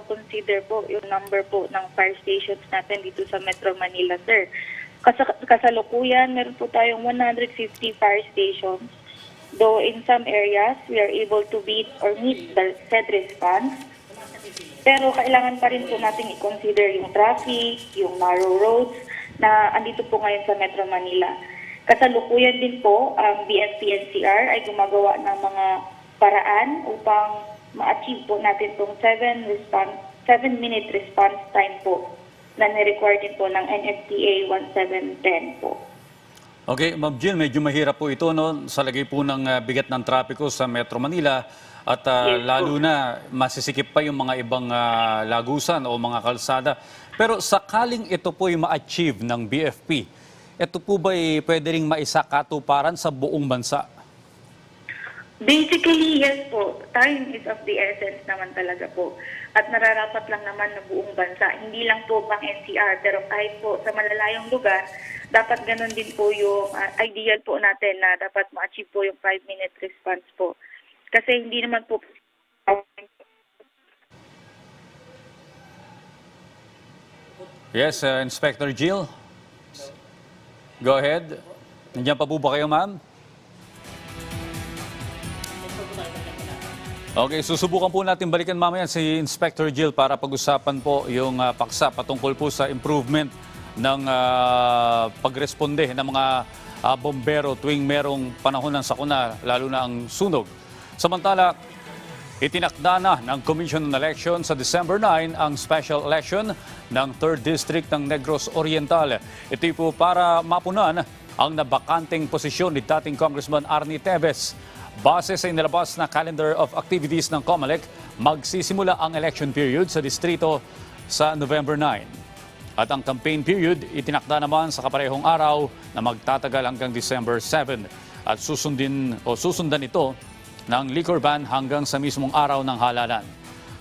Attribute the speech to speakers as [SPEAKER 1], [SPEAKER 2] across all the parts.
[SPEAKER 1] consider po yung number po ng fire stations natin dito sa Metro Manila, sir. Kasalukuyan, meron po tayong 150 fire stations. Though in some areas, we are able to beat or meet the said response. Pero kailangan pa rin po natin i-consider yung traffic, yung narrow roads na andito po ngayon sa Metro Manila. Kasalukuyan din po, ang BFP-NCR ay gumagawa ng mga paraan upang ma-achieve po natin itong 7-minute response time po na ni-require din po ng NFPA 1710 po.
[SPEAKER 2] Okay, Ma'am Jill, medyo mahirap po ito no, sa lagay po ng bigat ng trapiko sa Metro Manila at
[SPEAKER 1] Yes,
[SPEAKER 2] lalo na masisikip pa yung mga ibang lagusan o mga kalsada. Pero sakaling ito po yung ma-achieve ng BFP, ito po ba pwede ring maisakatuparan sa buong bansa?
[SPEAKER 1] Basically, yes po. Time is of the essence naman talaga po. At nararapat lang naman na buong bansa. Hindi lang po pang NCR, pero kahit po sa malalayong lugar, dapat ganun din po yung ideal po natin na dapat ma-achieve po yung 5-minute response po. Kasi hindi naman po...
[SPEAKER 2] Yes, Inspector Jill. Go ahead. Nandiyan pa po ba kayo, ma'am? Okay, susubukan po natin balikan mamaya si Inspector Jill para pag-usapan po yung paksa patungkol po sa improvement ng pagresponde ng mga bombero tuwing merong panahon ng sakuna, lalo na ang sunog. Samantala, itinakda na ng Commission on Elections sa December 9 ang special election ng 3rd District ng Negros Oriental. Ito po para mapunan ang nabakanteng posisyon ni dating Congressman Arnie Teves. Base sa inilabas na calendar of activities ng COMELEC, magsisimula ang election period sa distrito sa November 9. At ang campaign period itinakda naman sa kaparehong araw na magtatagal hanggang December 7. At susundan ito ng liquor ban hanggang sa mismong araw ng halalan.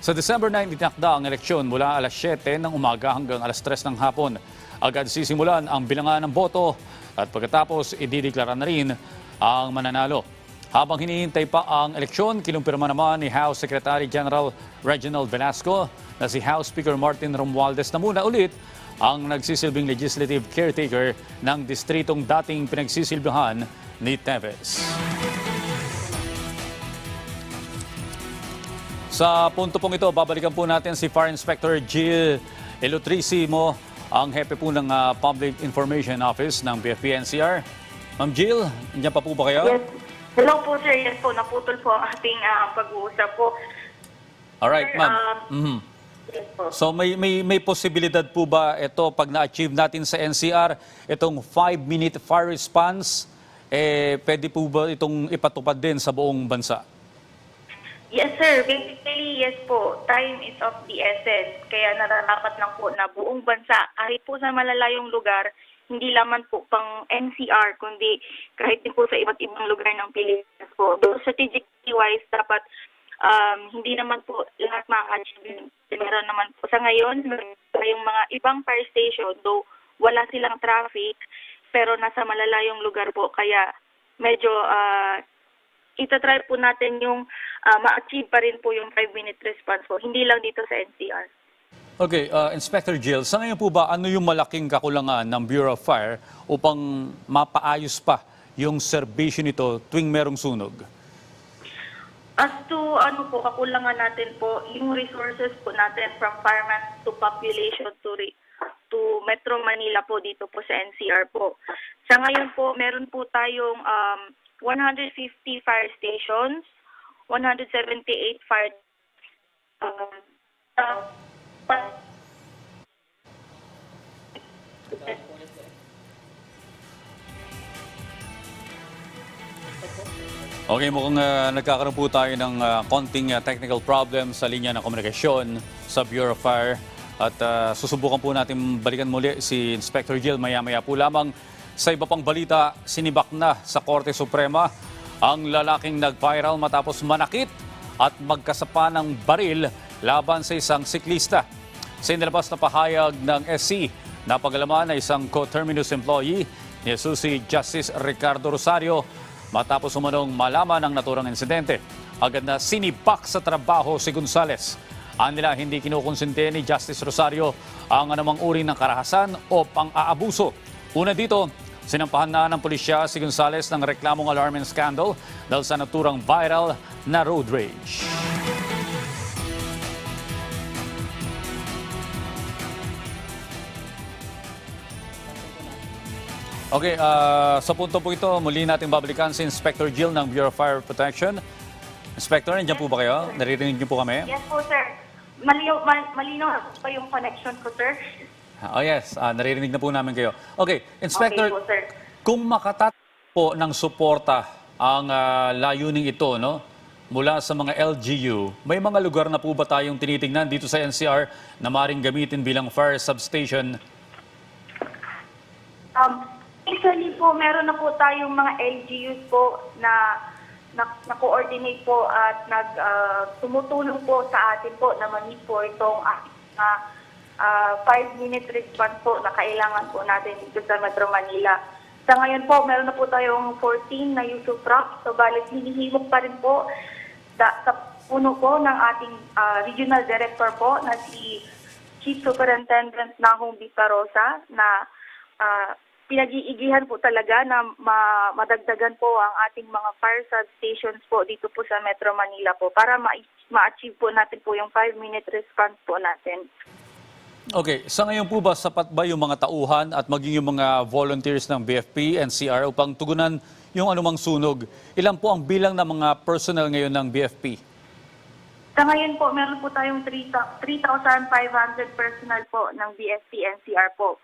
[SPEAKER 2] Sa December 9, itinakda ang eleksyon mula alas 7 ng umaga hanggang alas 3 ng hapon. Agad sisimulan ang bilangan ng boto at pagkatapos idideklara na rin ang mananalo. Habang hinihintay pa ang eleksyon, kinumpirma naman ni House Secretary General Reginald Velasco na si House Speaker Martin Romualdez na muna ulit ang nagsisilbing legislative caretaker ng distritong dating pinagsisilbihan ni Teves. Sa punto pong ito, babalikan po natin si Fire Inspector Jill Elutrisimo, ang hepe po ng Public Information Office ng BFP-NCR. Ma'am Jill, nandiyan pa po ba kayo?
[SPEAKER 1] Yes. Hello po, sir. Yes po, naputol po ang ating pag-uusap po.
[SPEAKER 2] Alright, ma'am.
[SPEAKER 1] Yes po.
[SPEAKER 2] So may posibilidad po ba ito pag na-achieve natin sa NCR, itong 5-minute fire response, pwede po ba itong ipatupad din sa buong bansa?
[SPEAKER 1] Yes, sir. Basically, yes po. Time is of the essence. Kaya nararapat lang po na buong bansa, kahit po sa malalayong lugar, hindi lamang po pang NCR, kundi kahit din po sa iba't ibang lugar ng Pilipinas po. Though strategically wise, dapat hindi naman po lahat ma-achieve. Meron naman po sa ngayon, yung mga ibang fire station, though wala silang traffic, pero nasa malalayong lugar po. Kaya medyo itatry po natin yung ma-achieve pa rin po yung 5-minute response po. Hindi lang dito sa NCR.
[SPEAKER 2] Okay, Inspector Jill, sa ngayon po ba ano yung malaking kakulangan ng Bureau of Fire upang mapaayos pa yung serbisyo nito tuwing merong sunog?
[SPEAKER 1] As to kakulangan natin po, yung resources po natin from firemen to population to Metro Manila po dito po sa NCR po. Sa ngayon po, meron po tayong 150 fire stations, 178 fire
[SPEAKER 2] Okay, mukhang nagkakaroon po tayo ng konting technical problem sa linya ng komunikasyon sa Bureau of Fire. At susubukan po natin balikan muli si Inspector Jill maya-maya po lamang. Sa iba pang balita, sinibak na sa Korte Suprema ang lalaking nag-viral matapos manakit at magkasapa ng baril laban sa isang siklista. Sa inilabas na pahayag ng SC, napagalaman na isang co-terminus employee ni si Justice Ricardo Rosario matapos umanong malaman ang naturang insidente. Agad na sinibak sa trabaho si Gonzales. Nila hindi kinukonsente ni Justice Rosario ang anumang uri ng karahasan o pang-aabuso. Una dito, sinampahan na ng pulisya si Gonzales ng reklamong alarming scandal dahil sa naturang viral na road rage. Okay, sa punto po ito, muli natin babalikan si Inspector Jill ng Bureau of Fire Protection. Inspector, nandiyan po ba kayo? Naririnig niyo po kami?
[SPEAKER 1] Yes po, sir. Malinaw pa yung connection ko, sir.
[SPEAKER 2] Oh yes, naririnig na po namin kayo. Okay, Inspector,
[SPEAKER 1] Okay po, sir.
[SPEAKER 2] kung makatat po ng suporta ang layuning ito, no? Mula sa mga LGU, may mga lugar na po ba tayong tinitingnan dito sa NCR na maaaring gamitin bilang fire substation?
[SPEAKER 1] Actually po, meron na po tayong mga LGUs po na coordinate po at tumutulong po sa atin po na ma-meet po itong 5-minute response po na kailangan po natin dito sa Metro Manila. Sa ngayon po, meron na po tayong 14 na use of trucks. So, balit hinihimok pa rin po sa puno po ng ating regional director po na si Chief Superintendent Nahong Bisarosa na pinag-iigihan po talaga na madagdagan po ang ating mga fire substations po dito po sa Metro Manila po para ma-achieve po natin po yung 5-minute response po natin.
[SPEAKER 2] Okay, sa ngayon po ba sapat ba yung mga tauhan at maging yung mga volunteers ng BFP, NCR upang tugunan yung anumang sunog? Ilan po ang bilang ng mga personnel ngayon ng BFP?
[SPEAKER 1] Sa ngayon po, meron po tayong 3,500 personnel po ng BFP, NCR po.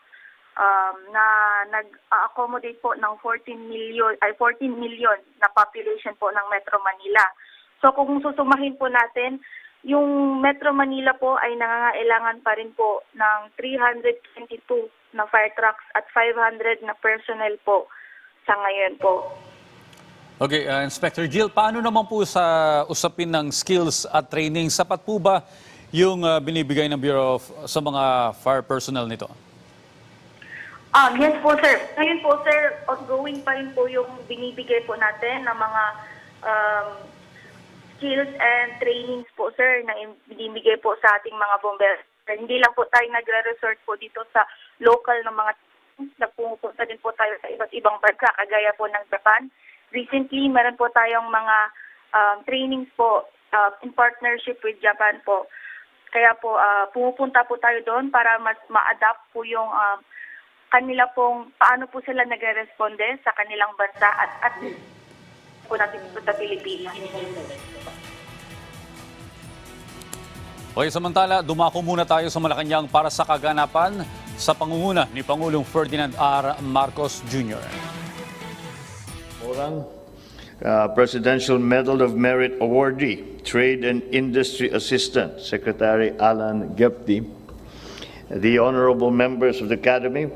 [SPEAKER 1] Na nag-accommodate po ng 14 million na population po ng Metro Manila. So kung susumahin po natin, yung Metro Manila po ay nangangailangan pa rin po ng 322 na fire trucks at 500 na personnel po sa ngayon po.
[SPEAKER 2] Okay, Inspector Jill, paano naman po sa usapin ng skills at training? Sapat po ba yung binibigay ng Bureau sa mga fire personnel nito?
[SPEAKER 1] Yes po, sir. Ngayon po, sir, ongoing pa rin po yung binibigay po natin ng mga skills and trainings po, sir, na binibigay po sa ating mga bombero. Hindi lang po tayo nagre-resort po dito sa local ng mga na pumupunta din po tayo sa iba't ibang bansa, kagaya po ng Japan. Recently, meron po tayong mga trainings po in partnership with Japan po. Kaya po, pumupunta po tayo doon para mas ma-adapt po yung kanila pong paano po sila nagre-responde sa kanilang bansa at po natin dito sa Pilipinas.
[SPEAKER 2] Okay, samantala, dumako muna tayo sa Malacanang para sa kaganapan sa pangunguna ni Pangulong Ferdinand R. Marcos Jr.
[SPEAKER 3] Presidential Medal of Merit awardee, Trade and Industry Assistant, Secretary Alan Gepti, the honorable members of the Academy,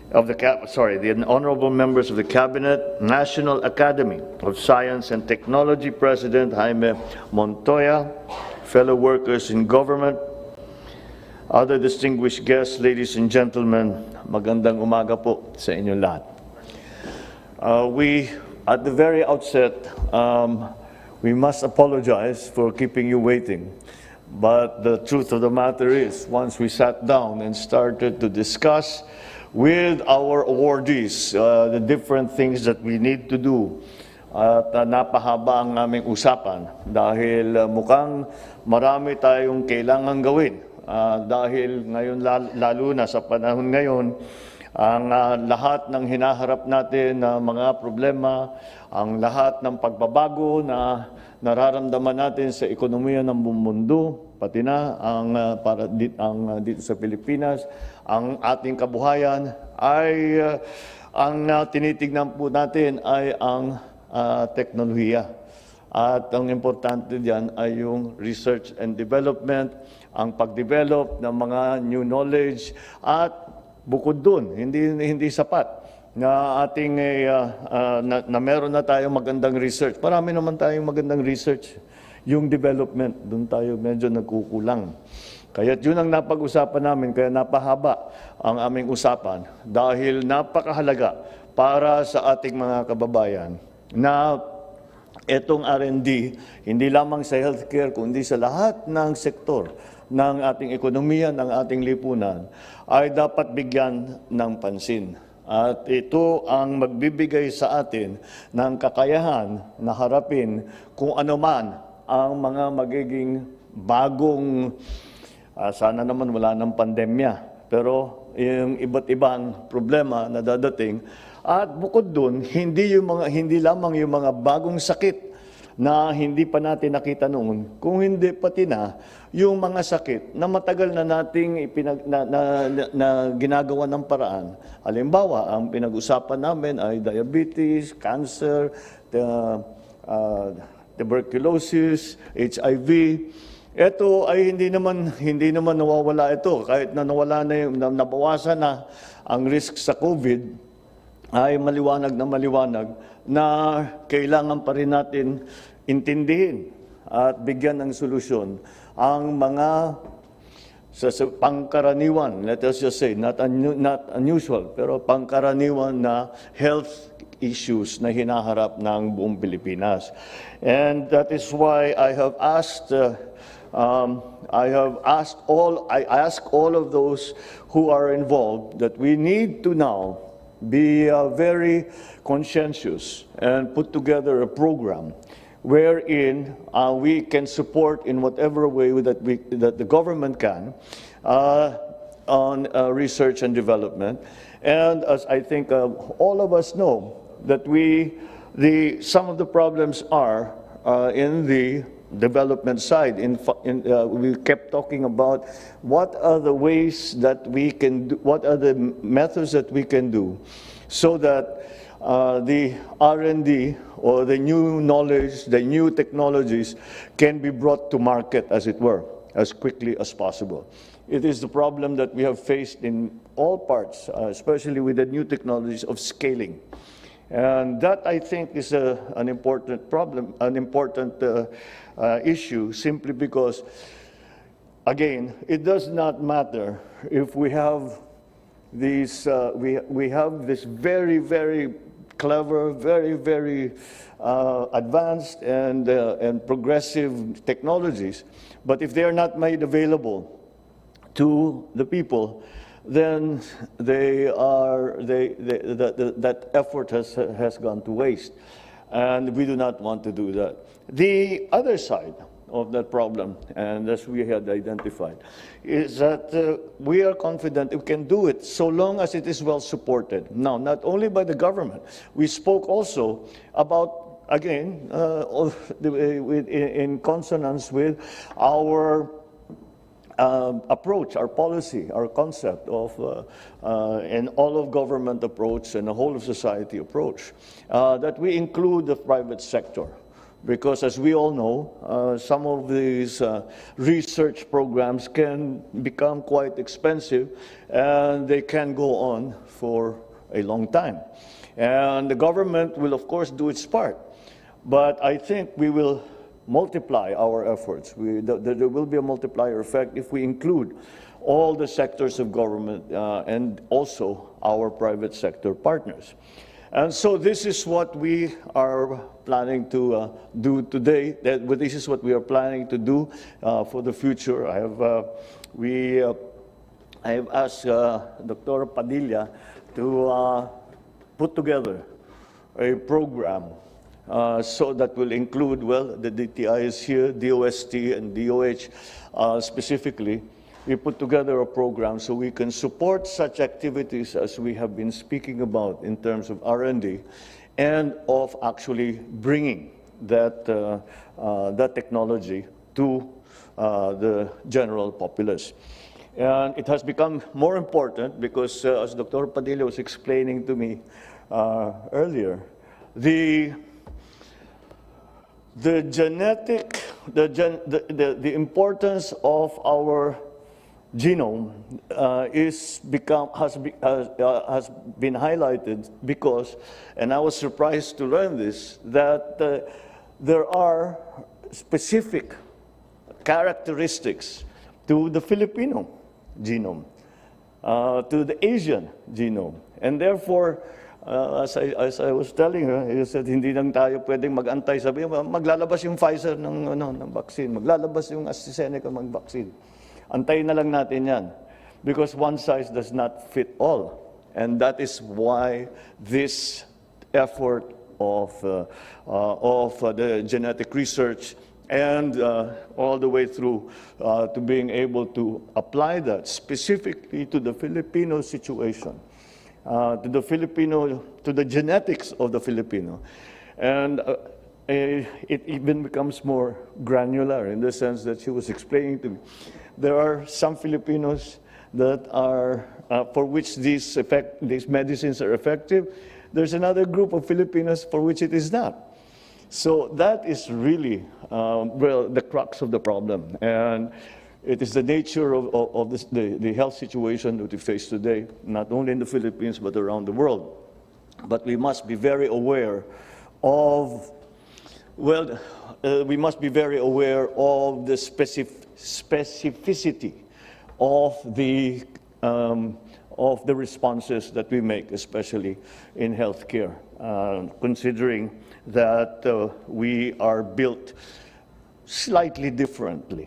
[SPEAKER 3] the honorable members of the Cabinet, National Academy of Science and Technology President Jaime Montoya, fellow workers in government, other distinguished guests, ladies and gentlemen, magandang umaga po sa inyong lahat. At the very outset, we must apologize for keeping you waiting. But the truth of the matter is, once we sat down and started to discuss with our awardees the different things that we need to do, at napahaba ang aming usapan dahil mukhang marami tayong kailangan gawin. Dahil ngayon, lalo na sa panahon ngayon, ang lahat ng hinaharap natin na mga problema, ang lahat ng pagbabago na nararamdaman natin sa ekonomiya ng buong mundo, pati na dito sa Pilipinas, ang ating kabuhayan ay ang tinitignan po natin ay ang teknolohiya. At ang importante diyan ay yung research and development, ang pag-develop ng mga new knowledge, at bukod dun, hindi sapat na ating na meron na tayong magandang research. Marami naman tayong magandang research. Yung development, doon tayo medyo nagkukulang. Kaya yun ang napag-usapan namin, kaya napahaba ang aming usapan dahil napakahalaga para sa ating mga kababayan na itong R&D, hindi lamang sa healthcare, kundi sa lahat ng sektor ng ating ekonomiya, ng ating lipunan, ay dapat bigyan ng pansin. At ito ang magbibigay sa atin ng kakayahan na harapin kung ano man ang mga magiging bagong, sana naman wala ng pandemya, pero yung iba't ibang problema na dadating. At bukod dun, hindi lamang yung mga bagong sakit na hindi pa natin nakita noon, kung hindi pati na yung mga sakit na matagal na nating na ginagawa ng paraan. Halimbawa, ang pinag-usapan namin ay diabetes, cancer, tuberculosis, HIV. Ito ay hindi naman nawawala ito. Kahit na nabawasan na ang risk sa COVID, ay maliwanag na kailangan pa rin natin intindihin at bigyan ng solusyon ang mga pangkaraniwan, let us just say, not unusual, pero pangkaraniwan na health issues na hinaharap ng buong Pilipinas. And that is why I asked all of those who are involved that we need to now be very conscientious and put together a program wherein we can support in whatever way that the government can on research and development. And as I think all of us know, that some of the problems are in the development side. We kept talking about what are the ways that we can do, what are the methods that we can do so that the R&D or the new knowledge, the new technologies can be brought to market, as it were, as quickly as possible. It is the problem that we have faced in all parts, especially with the new technologies of scaling. And that, I think, is an important problem, an important issue, simply because, again, it does not matter if we have these, we have this very, very clever, very, very advanced and progressive technologies, but if they are not made available to the people, then that effort has gone to waste. And we do not want to do that. The other side of that problem, and as we had identified, is that we are confident we can do it so long as it is well supported. Now, not only by the government, we spoke also about, again, in consonance with our approach, our policy, our concept of an all-of-government approach and a whole-of-society approach, that we include the private sector. Because as we all know, some of these research programs can become quite expensive and they can go on for a long time. And the government will, of course, do its part. But I think we will multiply our efforts. There will be a multiplier effect if we include all the sectors of government and also our private sector partners. And so this is what we are planning to do today. This is what we are planning to do for the future. I have asked Dr. Padilla to put together a program so that will include, well, the DTI is here, DOST and DOH specifically. We put together a program so we can support such activities as we have been speaking about in terms of R&D and of actually bringing that technology to the general populace. And it has become more important because, as Dr. Padilla was explaining to me earlier, the importance of our genome has been highlighted because, and I was surprised to learn this, that there are specific characteristics to the Filipino genome, to the Asian genome, and therefore as I was telling her, he said, hindi lang tayo pwedeng mag-antay. Sabi niya, maglalabas yung Pfizer ng vaccine, maglalabas yung AstraZeneca ng vaccine. Antayin na lang natin yan. Because one size does not fit all. And that is why this effort of the genetic research and all the way through to being able to apply that specifically to the Filipino situation, to the genetics of the Filipino. And it even becomes more granular in the sense that she was explaining to me. There are some Filipinos that are, for which these medicines are effective. There's another group of Filipinos for which it is not. So that is really, the crux of the problem. And it is the nature of the health situation that we face today, not only in the Philippines, but around the world. But we must be very aware of, the specificity of the responses that we make, especially in healthcare, considering that we are built slightly differently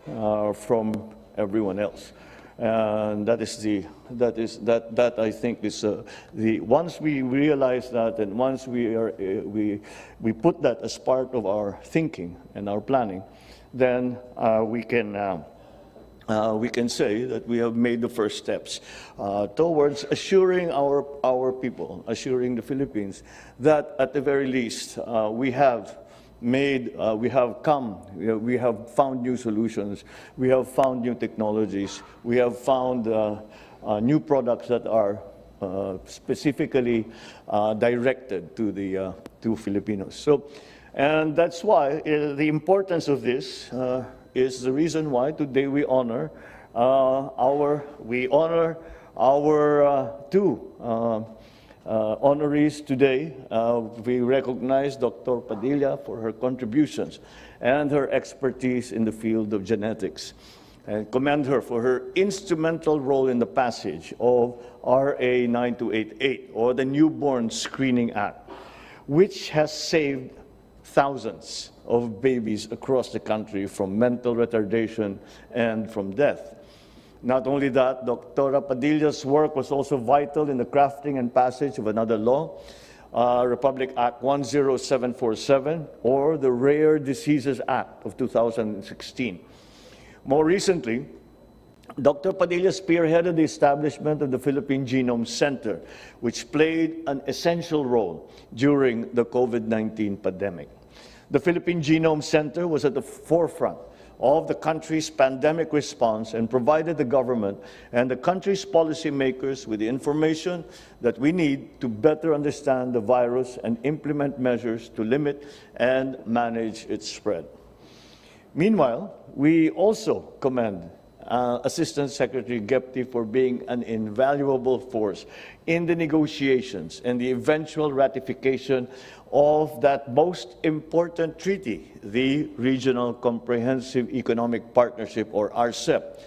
[SPEAKER 3] from everyone else. And that I think is once we realize that, and once we put that as part of our thinking and our planning, then we can say that we have made the first steps towards assuring our people, assuring the Philippines that at the very least we have found new solutions, we have found new technologies, we have found new products that are specifically directed to Filipinos. So, and that's why the importance of this is the reason why today we honor our two honorees today. We recognize Dr. Padilla for her contributions and her expertise in the field of genetics, and commend her for her instrumental role in the passage of RA 9288, or the Newborn Screening Act, which has saved thousands of babies across the country from mental retardation and from death. Not only that, Dr. Padilla's work was also vital in the crafting and passage of another law, Republic Act 10747, or the Rare Diseases Act of 2016. More recently, Dr. Padilla spearheaded the establishment of the Philippine Genome Center, which played an essential role during the COVID-19 pandemic. The Philippine Genome Center was at the forefront of the country's pandemic response and provided the government and the country's policymakers with the information that we need to better understand the virus and implement measures to limit and manage its spread. Meanwhile, we also commend Assistant Secretary Gepti for being an invaluable force in the negotiations and the eventual ratification of that most important treaty, the Regional Comprehensive Economic Partnership, or RCEP,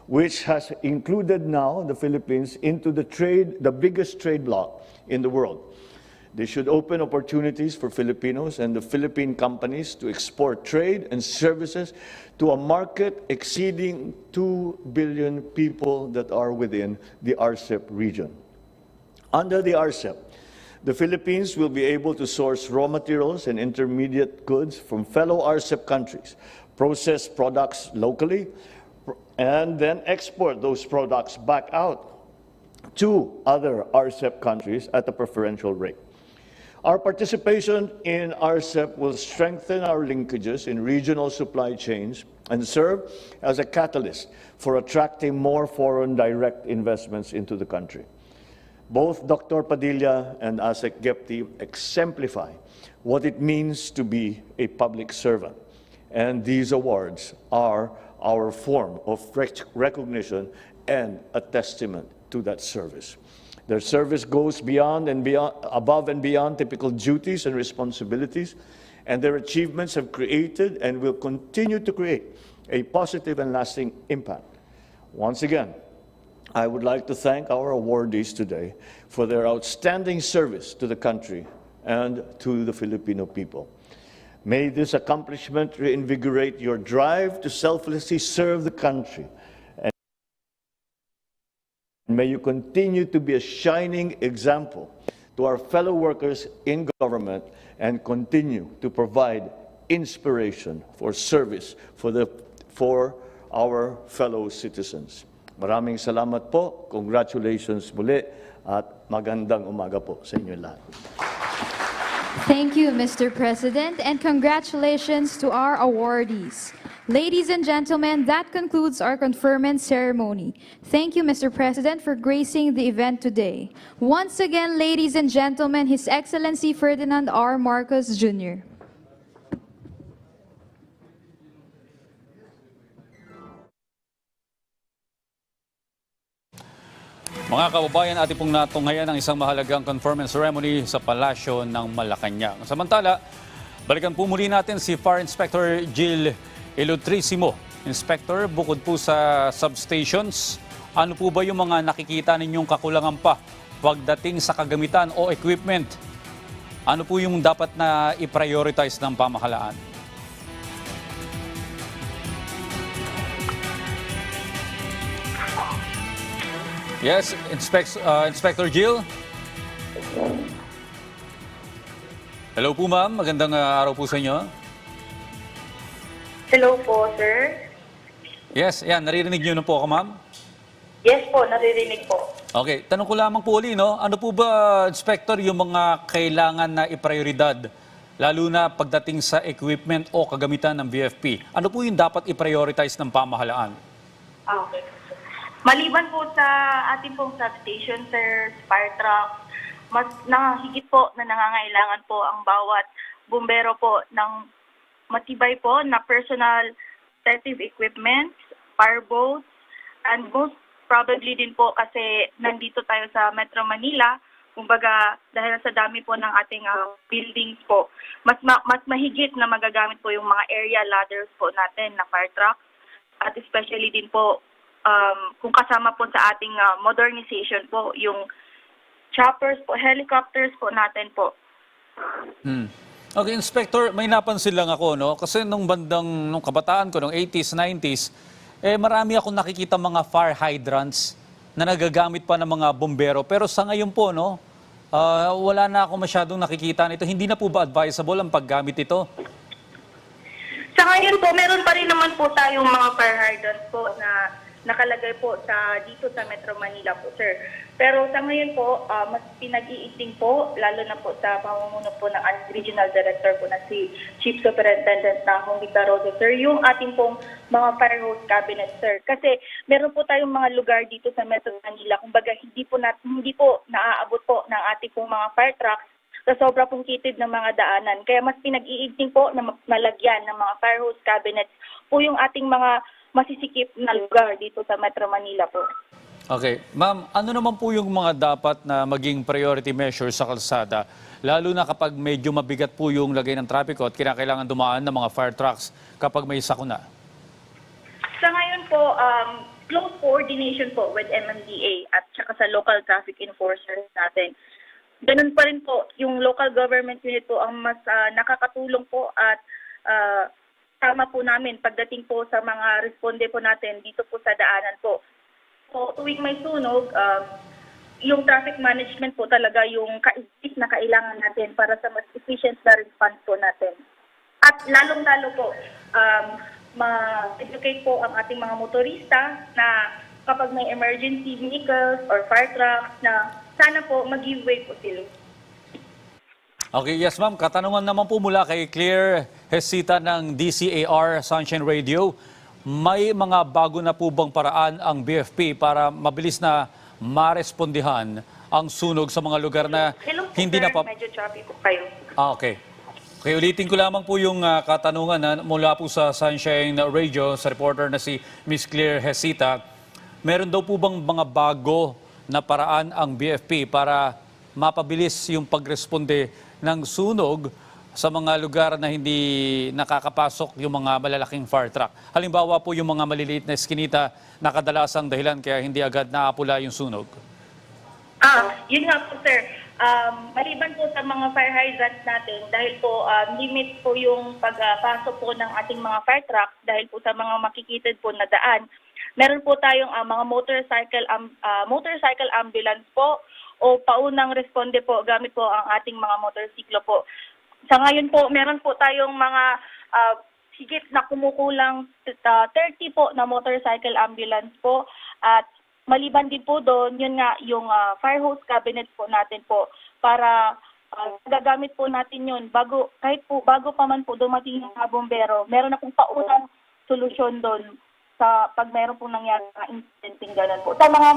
[SPEAKER 3] which has included now the Philippines into the biggest trade bloc in the world. They should open opportunities for Filipinos and the Philippine companies to export trade and services to a market exceeding 2 billion people that are within the RCEP region. Under the RCEP, the Philippines will be able to source raw materials and intermediate goods from fellow RCEP countries, process products locally, and then export those products back out to other RCEP countries at a preferential rate. Our participation in RCEP will strengthen our linkages in regional supply chains and serve as a catalyst for attracting more foreign direct investments into the country. Both Dr. Padilla and Asek Gepti exemplify what it means to be a public servant, and these awards are our form of recognition and a testament to that service. Their service goes above and beyond typical duties and responsibilities, and their achievements have created and will continue to create a positive and lasting impact. Once again, I would like to thank our awardees today for their outstanding service to the country and to the Filipino people. May this accomplishment reinvigorate your drive to selflessly serve the country. And may you continue to be a shining example to our fellow workers in government and continue to provide inspiration for service for our fellow citizens. Maraming salamat po. Congratulations muli at magandang umaga po sa inyo lahat.
[SPEAKER 4] Thank you, Mr. President, and congratulations to our awardees. Ladies and gentlemen, that concludes our conferment ceremony. Thank you, Mr. President, for gracing the event today. Once again, ladies and gentlemen, His Excellency Ferdinand R. Marcos, Jr.
[SPEAKER 2] Mga kababayan, ating pong natunghayan ang isang mahalagang conferment ceremony sa Palasyo ng Malacanang. Samantala, balikan po muli natin si Fire Inspector Jill Ilutrisimo. Inspector, bukod po sa substations, ano po ba yung mga nakikita ninyong kakulangan pa pagdating sa kagamitan o equipment? Ano po yung dapat na i-prioritize ng pamahalaan? Yes, Inspector Jill. Hello po ma'am, magandang araw po sa inyo.
[SPEAKER 1] Hello po, sir.
[SPEAKER 2] Yes, yan, naririnig niyo na po ako ma'am?
[SPEAKER 1] Yes po, naririnig po.
[SPEAKER 2] Okay, tanong ko lamang po uli, no? Ano po ba, Inspector, yung mga kailangan na iprioridad, lalo na pagdating sa equipment o kagamitan ng BFP? Ano po yung dapat i-prioritize ng pamahalaan?
[SPEAKER 1] Okay. Maliban po sa ating pong substation, sir, fire truck, mas higit po na nangangailangan po ang bawat bumbero po ng matibay po na personal protective equipment, fireboats, and most probably din po kasi nandito tayo sa Metro Manila, kumbaga dahil sa dami po ng ating buildings po, mas mahigit na magagamit po yung mga area ladders po natin na fire truck, at especially din po kung kasama po sa ating modernization po, yung choppers po, helicopters po natin po.
[SPEAKER 2] Okay, Inspector, may napansin lang ako, no? Kasi nung kabataan ko, nung 80s, 90s, marami akong nakikita mga fire hydrants na nagagamit pa ng mga bombero. Pero sa ngayon po, no, wala na ako masyadong nakikita nito. Hindi na po ba advisable ang paggamit ito?
[SPEAKER 1] Sa ngayon po, meron pa rin naman po tayong mga fire hydrants po na nakalagay po dito sa Metro Manila po, sir. Pero sa ngayon po, mas pinag-iiting po, lalo na po sa pamumuno po ng Regional Director po na si Chief Superintendent na Hong Rosa, sir, yung ating pong mga fire hose cabinet, sir. Kasi meron po tayong mga lugar dito sa Metro Manila, kumbaga hindi po naaabot po ng ating pong mga fire trucks sa sobra pong kitid ng mga daanan. Kaya mas pinag-iiting po na malagyan ng mga fire hose cabinets po yung ating mga masisikip na lugar dito sa Metro Manila po.
[SPEAKER 2] Okay. Ma'am, ano naman po yung mga dapat na maging priority measures sa kalsada? Lalo na kapag medyo mabigat po yung lagay ng trapiko at kinakailangan dumaan ng mga fire trucks kapag may sakuna?
[SPEAKER 1] Sa ngayon po, close coordination po with MMDA at saka sa local traffic enforcers natin. Ganun pa rin po, yung local government unit po ang mas nakakatulong po at tama po namin pagdating po sa mga responde po natin dito po sa daanan po. So tuwing may sunog, yung traffic management po talaga yung kaisip na kailangan natin para sa mas efficient na response po natin. At lalong-lalo po, ma-educate po ang ating mga motorista na kapag may emergency vehicles or fire trucks na sana po mag-give way po sila.
[SPEAKER 2] Okay, yes ma'am. Katanungan naman po mula kay Claire Hesita ng DCAR Sunshine Radio. May mga bago na po bang paraan ang BFP para mabilis na marespondihan ang sunog sa mga lugar na hindi na pa...
[SPEAKER 1] Medyo choppy po kayo.
[SPEAKER 2] Okay. Okay, ulitin ko lamang po yung katanungan mula po sa Sunshine Radio sa reporter na si Miss Claire Hesita. Meron daw po bang mga bago na paraan ang BFP para mapabilis yung pagresponde ng sunog sa mga lugar na hindi nakakapasok yung mga malalaking fire truck? Halimbawa po yung mga maliliit na eskinita na kadalasang dahilan kaya hindi agad naapula yung sunog.
[SPEAKER 1] Yun nga po, sir. Maliban po sa mga fire hydrants natin, dahil po limit po yung pagpasok po ng ating mga fire truck dahil po sa mga makikitid po na daan. Meron po tayong mga motorcycle ambulance po o paunang responde po gamit po ang ating mga motorsiklo po. Sa ngayon po, meron po tayong mga higit na kumukulang 30 po na motorcycle ambulance po. At maliban din po doon, yun nga, yung fire hose cabinet po natin po para gagamit po natin yun. Bago pa man po dumating yung mga bombero, meron na pong paunang solusyon doon sa pag meron pong nangyari na incidenting gano'n po. Sa mga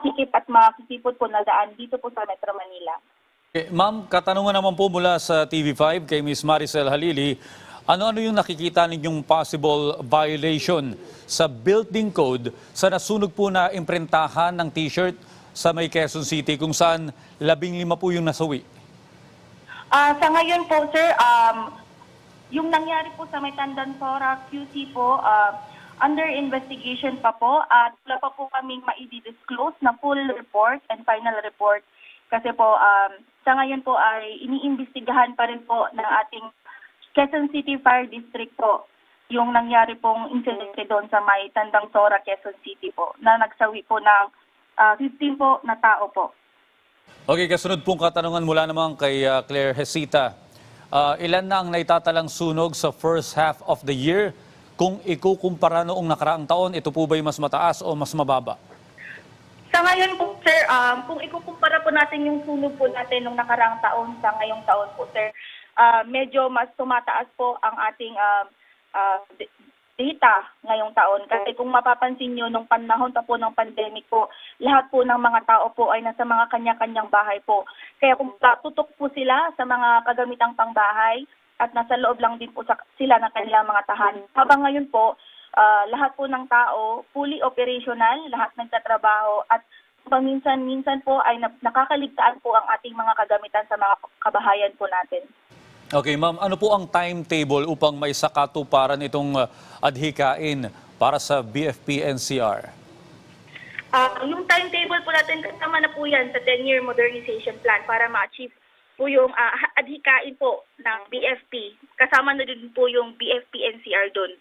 [SPEAKER 1] sikip at makikipot po na daan dito po sa Metro Manila.
[SPEAKER 2] Ma'am, katanungan naman po mula sa TV5 kay Ms. Maricel Halili, ano-ano yung nakikita ninyong possible violation sa building code sa nasunog po na imprentahan ng t-shirt sa may Quezon City kung saan 15 po yung nasawi?
[SPEAKER 1] Sa ngayon po, sir, yung nangyari po sa may Tandansora QC po, under investigation pa po at wala pa po kaming ma-disclose na full report and final report. Kasi po, sa ngayon po ay iniimbestigahan pa rin po ng ating Quezon City Fire District po yung nangyari pong incident doon sa may Tandansora, Quezon City po na nagsawi po ng 15 po na tao po.
[SPEAKER 2] Okay, kasunod pong katanungan mula naman kay Claire Hesita. Ilan na ang naitatalang sunog sa first half of the year? Kung ikukumpara noong nakaraang taon, ito po ba'y mas mataas o mas mababa?
[SPEAKER 1] Sa ngayon po, sir, kung ikukumpara po natin yung sunog po natin nung nakaraang taon sa ngayong taon po, sir, medyo mas tumataas po ang ating data ngayong taon. Kasi kung mapapansin nyo, nung panahon pa po ng pandemic po, lahat po ng mga tao po ay nasa mga kanya-kanyang bahay po. Kaya kung tutok po sila sa mga kagamitang pangbahay at nasa loob lang din po sila ng kanilang mga tahanan. Habang ngayon po, lahat po ng tao, fully operational, lahat nagtatrabaho at paminsan-minsan po ay nakakaligtaan po ang ating mga kagamitan sa mga kabahayan po natin.
[SPEAKER 2] Okay, ma'am, ano po ang timetable upang may sakatuparan itong adhikain para sa BFP-NCR?
[SPEAKER 1] Yung timetable po natin, kasama na po yan sa 10-year modernization plan para ma-achieve po yung adhikain po ng BFP. Kasama na din po yung BFP-NCR doon.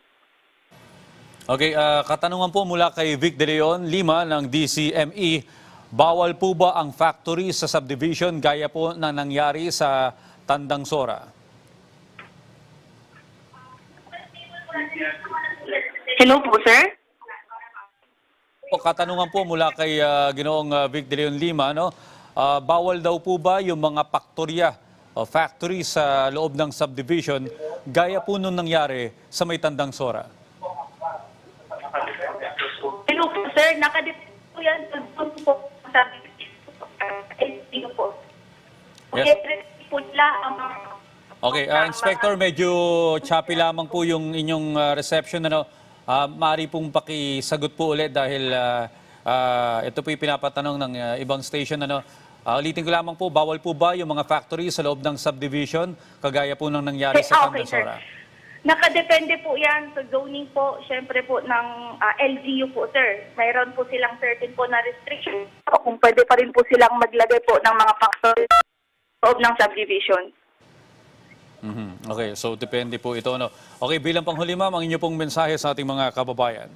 [SPEAKER 2] Okay, katanungan po mula kay Vic De Leon, Lima ng DCME. Bawal po ba ang factory sa subdivision gaya po na nangyari sa Tandansora?
[SPEAKER 1] Hello po, sir?
[SPEAKER 2] Katanungan po mula kay Ginoong Vic De Leon Lima, no? Bawal daw po ba yung mga paktorya o factory sa loob ng subdivision gaya po nung nangyari sa may Tandansora?
[SPEAKER 1] Hello po, sir. Nakadepende po yan po sa LTO po.
[SPEAKER 2] Yes.
[SPEAKER 1] Okay,
[SPEAKER 2] Inspector, medyo choppy lamang po yung inyong reception. Ano? Maaari pong pakisagot po ulit dahil ito po yung pinapatanong ng ibang station. Ano? Ulitin ko lamang po, bawal po ba yung mga factory sa loob ng subdivision kagaya po ng nangyari sa Tandansora?
[SPEAKER 1] Sir. Nakadepende po yan sa zoning po, syempre po ng LGU po, sir. Mayroon po silang certain po na restriction. Kung pwede pa rin po silang maglagay po ng mga factory sa loob ng subdivision.
[SPEAKER 2] Okay, so depende po ito. No? Okay, bilang panghuli, ma'am, ang inyo pong mensahe sa ating mga kababayan.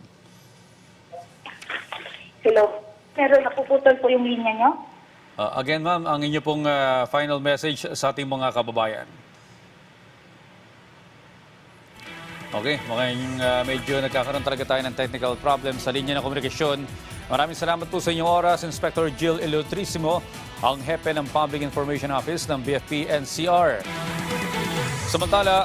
[SPEAKER 1] Hello. Pero napuputol po yung linya nyo?
[SPEAKER 2] Again, ma'am, ang inyo pong final message sa ating mga kababayan. Okay, mukhang medyo nagkakaroon talaga tayo ng technical problem sa linya ng komunikasyon. Maraming salamat po sa inyong oras, Inspector Jill Ilutrisimo, ang hepe ng Public Information Office ng BFP-NCR. Samantala,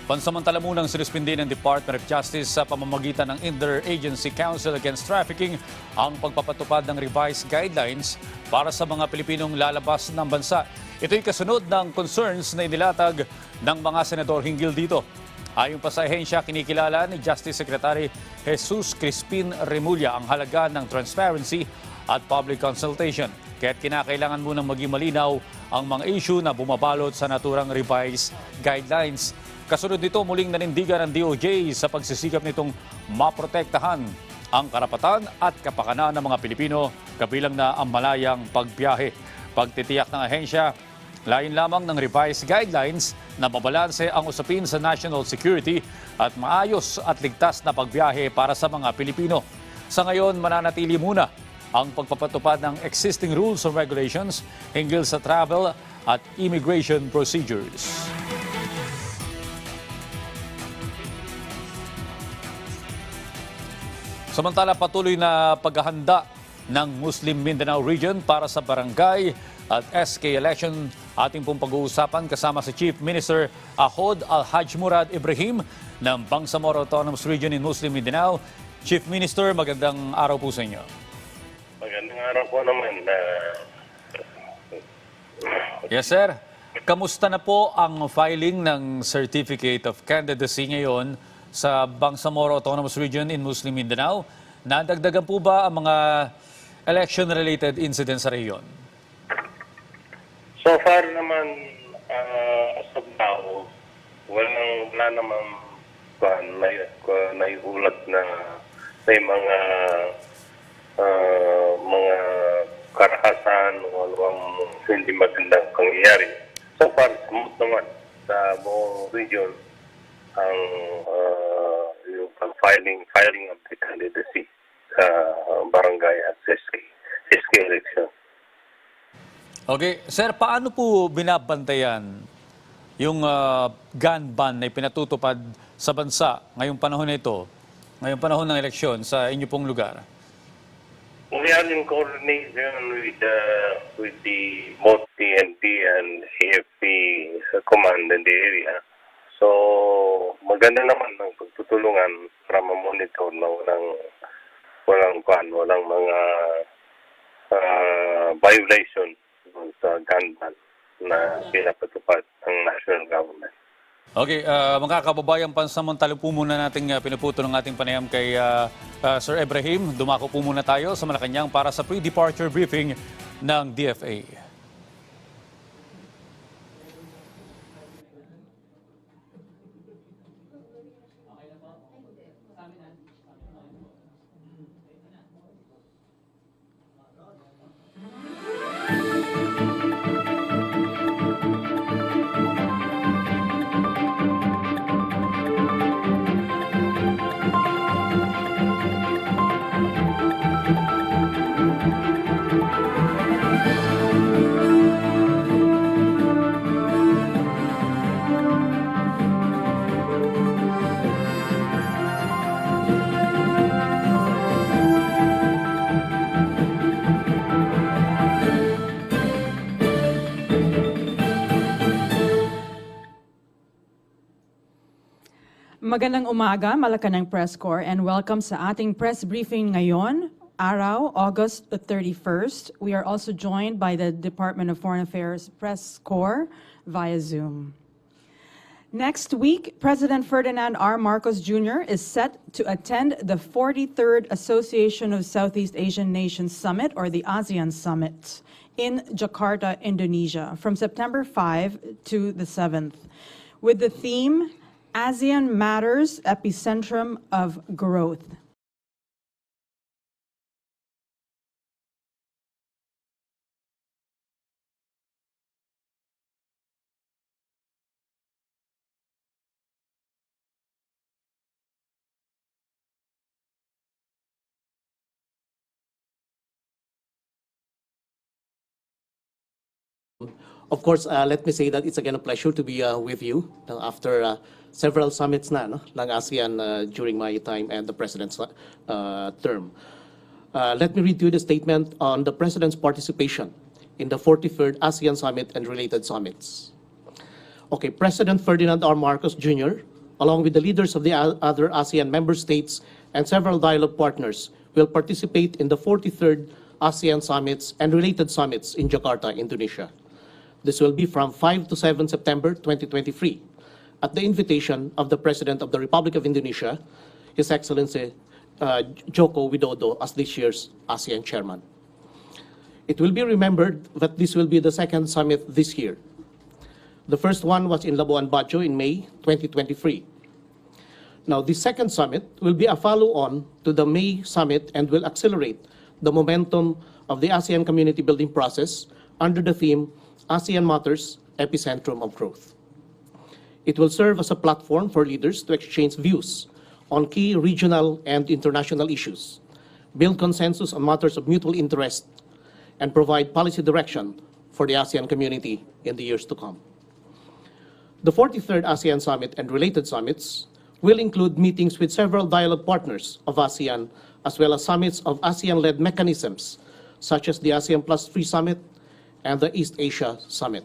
[SPEAKER 2] pansamantala munang sinuspindi ng Department of Justice sa pamamagitan ng Interagency Council Against Trafficking ang pagpapatupad ng revised guidelines para sa mga Pilipinong lalabas ng bansa. Ito'y kasunod ng concerns na inilatag ng mga senador hinggil dito. Ayon pa sa ahensya, kinikilala ni Justice Secretary Jesus Crispin Remulla ang halaga ng transparency at public consultation. Kaya't kinakailangan munang maging malinaw ang mga issue na bumabalot sa naturang revised guidelines. Kasunod nito, muling nanindigan ng DOJ sa pagsisikap nitong maprotektahan ang karapatan at kapakanan ng mga Pilipino, kabilang na ang malayang pagbiyahe. Pagtitiyak ng ahensya, lain lamang ng revised guidelines na mabalanse ang usapin sa national security at maayos at ligtas na pagbiyahe para sa mga Pilipino. Sa ngayon, mananatili muna ang pagpapatupad ng existing rules and regulations hinggil sa travel at immigration procedures. Samantala, patuloy na paghahanda ng Muslim Mindanao Region para sa barangay at SK election. Ating pong pag-uusapan kasama si Chief Minister Ahod Al-Haj Murad Ibrahim ng Bangsamoro Autonomous Region in Muslim Mindanao. Chief Minister, magandang araw po sa inyo.
[SPEAKER 5] Magandang araw po naman.
[SPEAKER 2] Yes, sir. Kamusta na po ang filing ng Certificate of Candidacy ngayon sa Bangsamoro Autonomous Region in Muslim Mindanao? Nadagdagan po ba ang mga election-related incidents sa rehiyon?
[SPEAKER 5] So far naman, as of now, wala namang naiulat na may mga karahasan o anong hindi magandang pangyayari. So far, smooth naman sa buong region ang yung filing of the candidacy sa barangay at SK election.
[SPEAKER 2] Okay. Sir, paano po binabantayan yung gun ban na pinatutupad sa bansa ngayong panahon na ito, ngayong panahon ng eleksyon sa inyo pong lugar?
[SPEAKER 5] We are in coordination with the both PNP and AFP command in the area. So, maganda naman ang pagtutulungan para ma-monitor na walang mga violation sa gun ban na pinapatupad ng national government.
[SPEAKER 2] Okay, mga kababayan, pansamantala po muna nating pinuputo ng ating panayam kay Sir Ibrahim. Dumako po muna tayo sa Malacanang para sa pre-departure briefing ng DFA.
[SPEAKER 6] Magandang umaga, Malacanang Press Corps, and welcome sa ating press briefing ngayon, araw, August 31st. We are also joined by the Department of Foreign Affairs Press Corps via Zoom. Next week, President Ferdinand R. Marcos Jr. is set to attend the 43rd Association of Southeast Asian Nations Summit, or the ASEAN Summit, in Jakarta, Indonesia, from September 5 to the 7th, with the theme, ASEAN Matters, Epicentrum of Growth.
[SPEAKER 7] Of course, let me say that it's again a pleasure to be with you after several summits ng ASEAN during my time and the President's term. Let me read you the statement on the President's participation in the 43rd ASEAN Summit and related summits. Okay, President Ferdinand R. Marcos Jr., along with the leaders of the other ASEAN member states and several dialogue partners, will participate in the 43rd ASEAN Summits and related summits in Jakarta, Indonesia. This will be from 5 to 7 September 2023 at the invitation of the President of the Republic of Indonesia, His Excellency Joko Widodo, as this year's ASEAN Chairman. It will be remembered that this will be the second summit this year. The first one was in Labuan Bajo in May 2023. Now, the second summit will be a follow-on to the May summit and will accelerate the momentum of the ASEAN community building process under the theme ASEAN Matters, Epicentrum of Growth. It will serve as a platform for leaders to exchange views on key regional and international issues, build consensus on matters of mutual interest, and provide policy direction for the ASEAN community in the years to come. The 43rd ASEAN Summit and related summits will include meetings with several dialogue partners of ASEAN, as well as summits of ASEAN-led mechanisms, such as the ASEAN Plus 3 Summit and the East Asia Summit.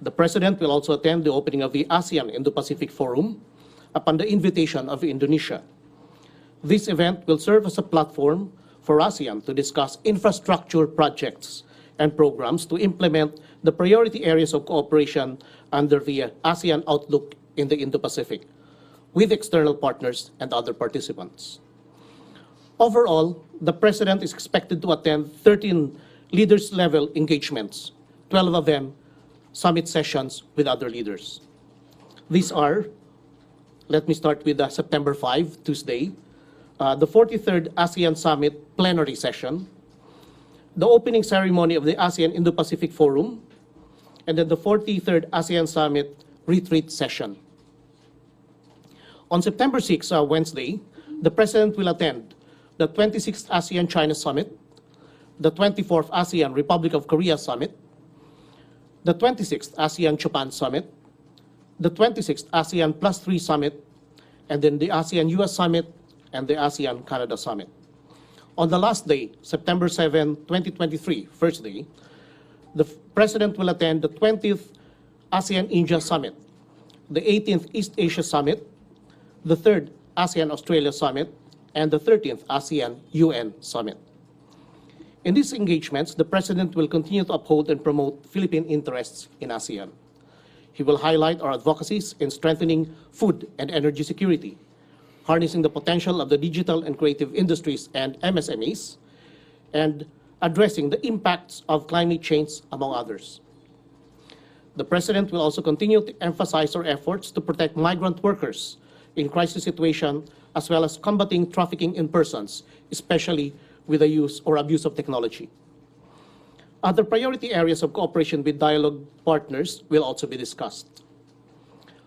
[SPEAKER 7] The President will also attend the opening of the ASEAN Indo-Pacific Forum upon the invitation of Indonesia. This event will serve as a platform for ASEAN to discuss infrastructure projects and programs to implement the priority areas of cooperation under the ASEAN Outlook in the Indo-Pacific with external partners and other participants. Overall, the President is expected to attend 13 leaders-level engagements, 12 of them summit sessions with other leaders. These are, let me start with September 5, Tuesday, the 43rd ASEAN Summit plenary session, the opening ceremony of the ASEAN Indo-Pacific Forum, and then the 43rd ASEAN Summit retreat session. On September 6, Wednesday, the President will attend the 26th ASEAN-China Summit, the 24th ASEAN Republic of Korea Summit, the 26th ASEAN-Japan Summit, the 26th ASEAN Plus 3 Summit, and then the ASEAN-US Summit and the ASEAN-Canada Summit. On the last day, September 7, 2023, first day, the President will attend the 20th ASEAN-India Summit, the 18th East Asia Summit, the 3rd ASEAN-Australia Summit, and the 13th ASEAN-UN Summit. In these engagements, the President will continue to uphold and promote Philippine interests in ASEAN. He will highlight our advocacies in strengthening food and energy security, harnessing the potential of the digital and creative industries and MSMEs, and addressing the impacts of climate change, among others. The President will also continue to emphasize our efforts to protect migrant workers in crisis situations, as well as combating trafficking in persons, especially with the use or abuse of technology. Other priority areas of cooperation with dialogue partners will also be discussed.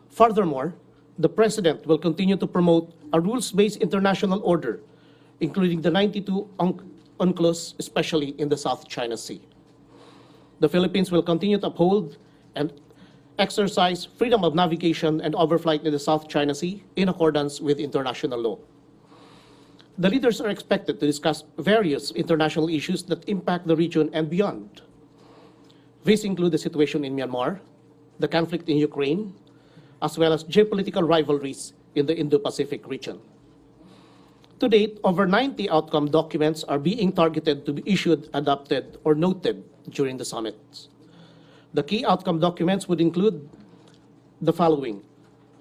[SPEAKER 7] Furthermore, the President will continue to promote a rules-based international order, including the 92 UNCLOS, especially in the South China Sea. The Philippines will continue to uphold and exercise freedom of navigation and overflight in the South China Sea in accordance with international law. The leaders are expected to discuss various international issues that impact the region and beyond. These include the situation in Myanmar, the conflict in Ukraine, as well as geopolitical rivalries in the Indo-Pacific region. To date, over 90 outcome documents are being targeted to be issued, adopted, or noted during the summits. The key outcome documents would include the following: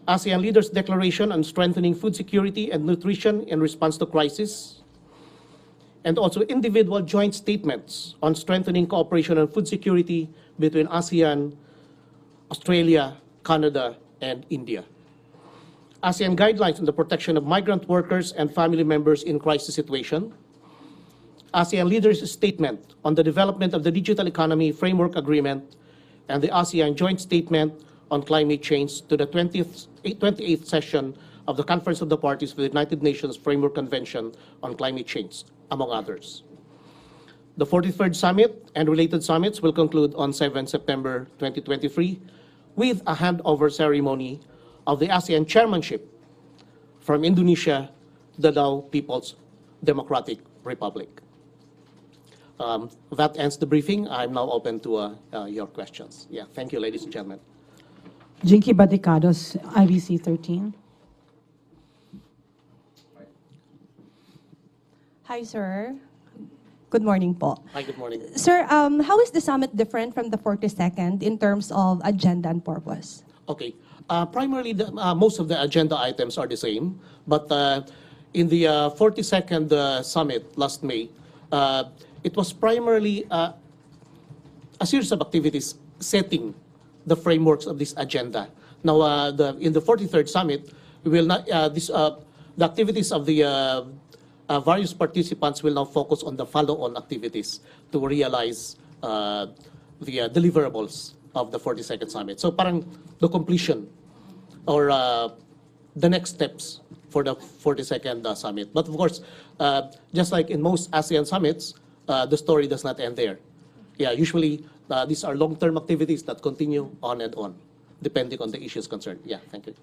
[SPEAKER 7] ASEAN Leaders' Declaration on Strengthening Food Security and Nutrition in Response to Crisis, and also individual joint statements on strengthening cooperation on food security between ASEAN, Australia, Canada, and India. ASEAN Guidelines on the Protection of Migrant Workers and Family Members in Crisis Situation, ASEAN Leaders' Statement on the Development of the Digital Economy Framework Agreement, and the ASEAN Joint Statement on Climate Change to the 28th session of the Conference of the Parties for the United Nations Framework Convention on Climate Change, among others. The 43rd Summit and related summits will conclude on 7 September 2023 with a handover ceremony of the ASEAN chairmanship from Indonesia to the Lao People's Democratic Republic. That ends the briefing. I'm now open to your questions. Yeah, thank you, ladies and gentlemen.
[SPEAKER 6] Jinky Badicados, IBC 13.
[SPEAKER 8] Hi, sir. Good morning po.
[SPEAKER 7] Hi, good morning.
[SPEAKER 8] Sir, how is the summit different from the 42nd in terms of agenda and purpose?
[SPEAKER 7] Okay. Primarily, most of the agenda items are the same, but in the 42nd summit last May, it was primarily a series of activities setting the frameworks of this agenda. Now, in the 43rd Summit, we will not, the activities of the various participants will now focus on the follow-on activities to realize the deliverables of the 42nd Summit. So parang the completion or the next steps for the 42nd Summit. But of course, just like in most ASEAN summits, the story does not end there. Yeah, usually these are long-term activities that continue on and on, depending on the issues concerned. Yeah, thank you.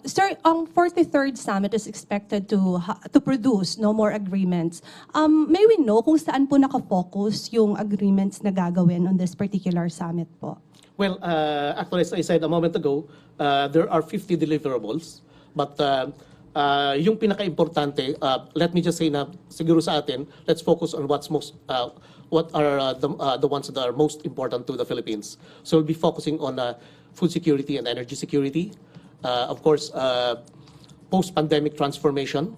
[SPEAKER 8] Sir, ang 43rd Summit is expected to produce no more agreements. May we know kung saan po nakafocus yung agreements na gagawin on this particular summit po?
[SPEAKER 7] Well, actually, as I said a moment ago, there are 50 deliverables. But yung pinaka-importante, let me just say na siguro sa atin, let's focus on what are the ones that are most important to the Philippines. So we'll be focusing on food security and energy security, of course, post-pandemic transformation,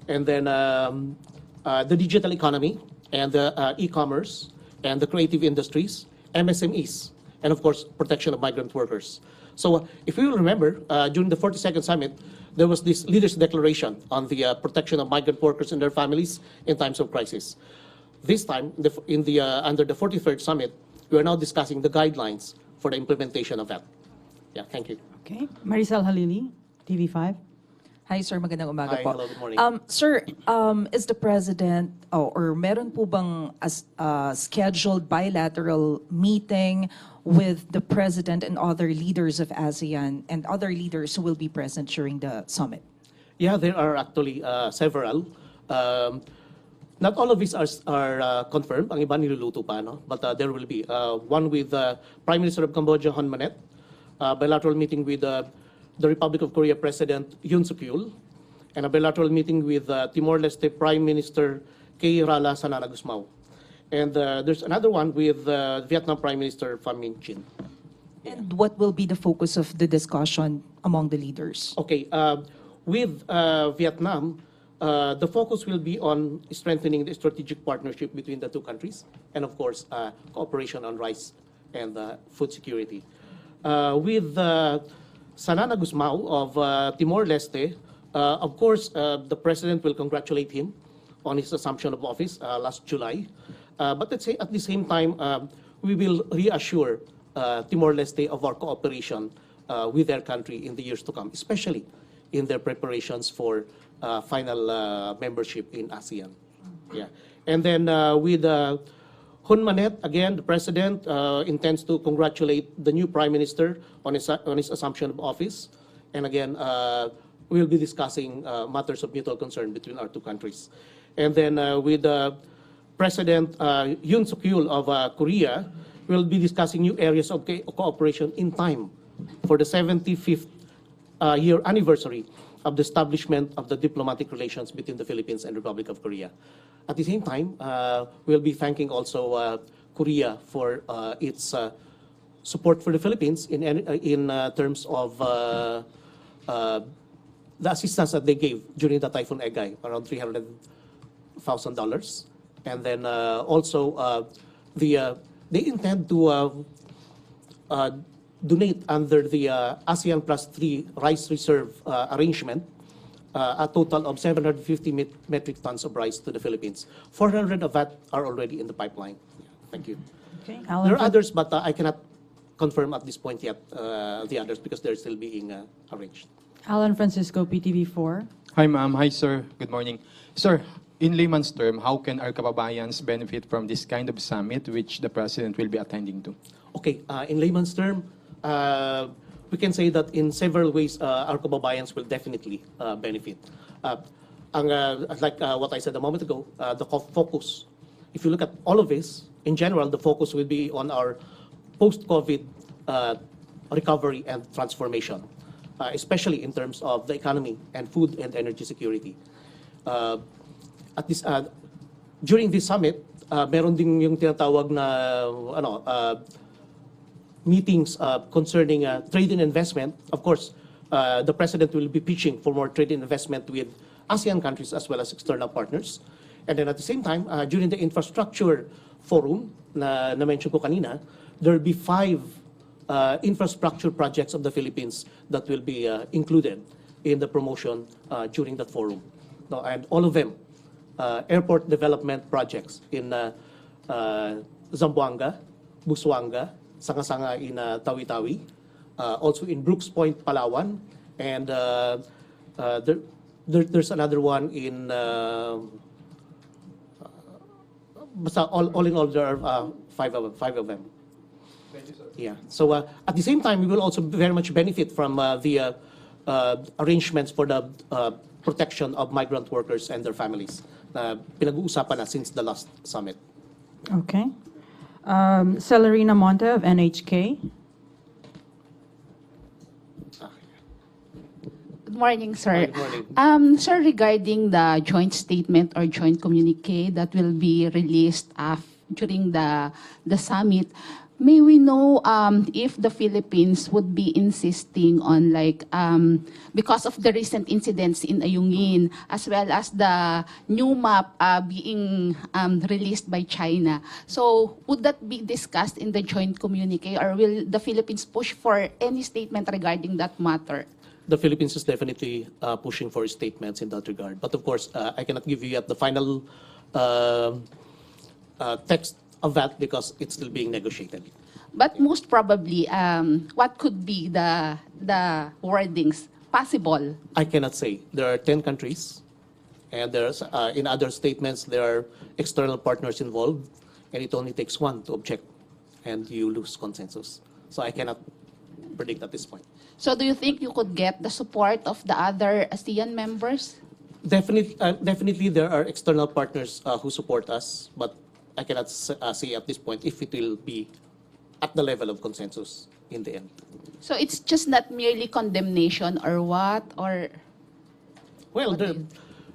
[SPEAKER 7] and then the digital economy and the e-commerce and the creative industries, MSMEs, and of course, protection of migrant workers. So if you will remember, during the 42nd Summit, there was this leaders' declaration on the protection of migrant workers and their families in times of crisis. This time, under the 43rd Summit, we are now discussing the guidelines for the implementation of that. Yeah, thank you.
[SPEAKER 6] Okay. Maricel Halili, TV5.
[SPEAKER 9] Hi, sir. Magandang umaga
[SPEAKER 7] Hi,
[SPEAKER 9] po.
[SPEAKER 7] hello, good morning.
[SPEAKER 9] Sir, is the President, or meron po bang scheduled bilateral meeting with the President and other leaders of ASEAN and other leaders who will be present during the summit?
[SPEAKER 7] Yeah, there are actually several. Not all of these are confirmed. Ang iba niluluto pa, no? But there will be one with Prime Minister of Cambodia, Hun Manet, bilateral meeting with the Republic of Korea President Yoon Suk-yeol, and a bilateral meeting with Timor-Leste Prime Minister Kay Rala Sanana Gusmao. And there's another one with Vietnam Prime Minister Pham Minh Chinh.
[SPEAKER 9] And what will be the focus of the discussion among the leaders?
[SPEAKER 7] Okay, with Vietnam, the focus will be on strengthening the strategic partnership between the two countries, and of course, cooperation on rice and food security. With Sanana Gusmao of Timor-Leste, of course, the President will congratulate him on his assumption of office last July. But let's say at the same time, we will reassure Timor-Leste of our cooperation with their country in the years to come, especially in their preparations for final membership in ASEAN. Yeah. And then with Hun Manet, again, the President intends to congratulate the new Prime Minister on his assumption of office. And again, we will be discussing matters of mutual concern between our two countries. And then with President Yoon Suk-yeol of Korea, we'll be discussing new areas of cooperation in time for the 75th year anniversary of the establishment of the diplomatic relations between the Philippines and Republic of Korea. At the same time, we'll be thanking also Korea for its support for the Philippines in terms of the assistance that they gave during the Typhoon Egay, around $300,000. And then also they intend to donate under the ASEAN Plus 3 rice reserve arrangement a total of 750 metric tons of rice to the Philippines. 400 of that are already in the pipeline. Thank you.
[SPEAKER 6] Okay.
[SPEAKER 7] There are others, but I cannot confirm at this point yet the others because they're still being arranged.
[SPEAKER 6] Alan Francisco, PTV4.
[SPEAKER 10] Hi, ma'am. Hi, sir. Good morning. Sir, in layman's term, how can our kababayans benefit from this kind of summit which the President will be attending to?
[SPEAKER 7] Okay, in layman's term, we can say that in several ways, our kababayans will definitely benefit. Like what I said a moment ago, the focus, if you look at all of this, in general, the focus will be on our post-COVID recovery and transformation, especially in terms of the economy and food and energy security. During this summit, meron ding yung tinatawag na meetings concerning trade and investment. Of course, the President will be pitching for more trade and investment with ASEAN countries as well as external partners. And then at the same time, during the infrastructure forum na mention ko kanina, there will be 5 infrastructure projects of the Philippines that will be included in the promotion during that forum. No, and all of them, airport development projects in Zamboanga, Busuanga, Sanga-Sanga in Tawi-Tawi, also in Brooks Point, Palawan, and there's another one in all in all there are 5 of them. Yeah. So at the same time, we will also very much benefit from the arrangements for the protection of migrant workers and their families na pinag-uusapan na since the last summit.
[SPEAKER 6] Okay. Celerina Monte of NHK.
[SPEAKER 11] Good morning, sir.
[SPEAKER 7] Good morning.
[SPEAKER 11] Sir, regarding the joint statement or joint communique that will be released during the summit, may we know if the Philippines would be insisting on because of the recent incidents in Ayungin, as well as the new map being released by China. So would that be discussed in the joint communique, or will the Philippines push for any statement regarding that matter?
[SPEAKER 7] The Philippines is definitely pushing for statements in that regard. But of course, I cannot give you yet the final text of that because it's still being negotiated.
[SPEAKER 11] But most probably, what could be the wordings possible?
[SPEAKER 7] I cannot say. There are 10 countries, and there's in other statements there are external partners involved, and it only takes one to object, and you lose consensus. So I cannot predict at this point.
[SPEAKER 11] So do you think you could get the support of the other ASEAN members?
[SPEAKER 7] Definitely there are external partners who support us, but I cannot say at this point if it will be at the level of consensus in the end.
[SPEAKER 11] So it's just not merely condemnation or what? Or
[SPEAKER 7] well,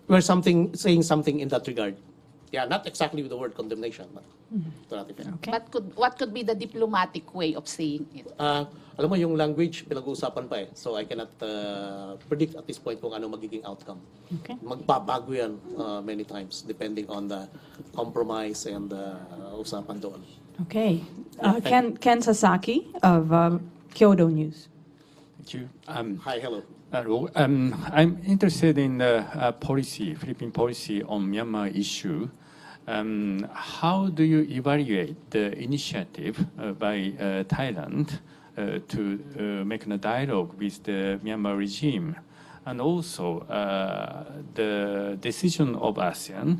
[SPEAKER 7] we're saying something in that regard. Yeah, not exactly with the word condemnation, but to that effect.
[SPEAKER 6] Okay.
[SPEAKER 11] but what could be the diplomatic way of saying it?
[SPEAKER 7] Alam mo, yung language, pinag-uusapan pa eh. So I cannot predict at this point kung ano magiging outcome.
[SPEAKER 6] Okay.
[SPEAKER 7] Magbabago yan many times depending on the compromise and usapan doon.
[SPEAKER 6] Okay. Ken Sasaki of Kyodo News.
[SPEAKER 12] Thank you.
[SPEAKER 7] Hi, hello.
[SPEAKER 12] Hello. I'm interested in the Philippine policy on Myanmar issue. How do you evaluate the initiative by Thailand to make a dialogue with the Myanmar regime? And also, the decision of ASEAN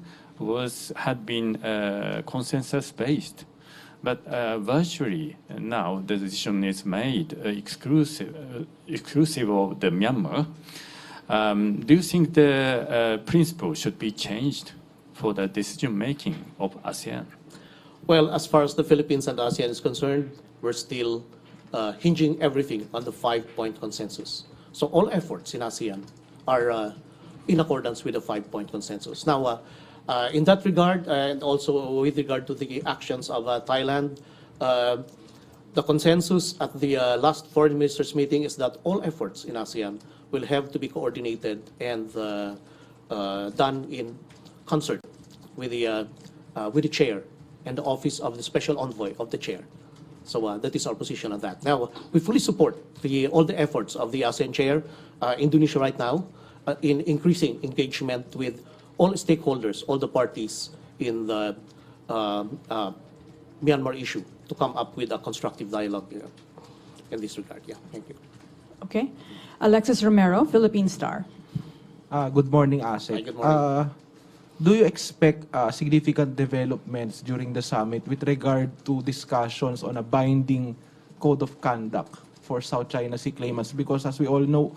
[SPEAKER 12] had been consensus-based. But virtually now the decision is made exclusive of the Myanmar. Do you think the principle should be changed for the decision making of ASEAN?
[SPEAKER 7] Well, as far as the Philippines and ASEAN is concerned, we're still hinging everything on the 5-point consensus. So all efforts in ASEAN are in accordance with the 5-point consensus. Now, in that regard, and also with regard to the actions of Thailand, the consensus at the last foreign ministers meeting is that all efforts in ASEAN will have to be coordinated and done in concert with the chair and the office of the special envoy of the chair. So that is our position on that. Now, we fully support all the efforts of the ASEAN chair, Indonesia right now, in increasing engagement with all stakeholders, all the parties in the Myanmar issue to come up with a constructive dialogue in this regard. Yeah, thank you.
[SPEAKER 6] Okay. Alexis Romero, Philippine Star.
[SPEAKER 13] Good morning, Asek.
[SPEAKER 7] Hi, good morning.
[SPEAKER 13] Do you expect significant developments during the summit with regard to discussions on a binding code of conduct for South China Sea claimants? Because as we all know,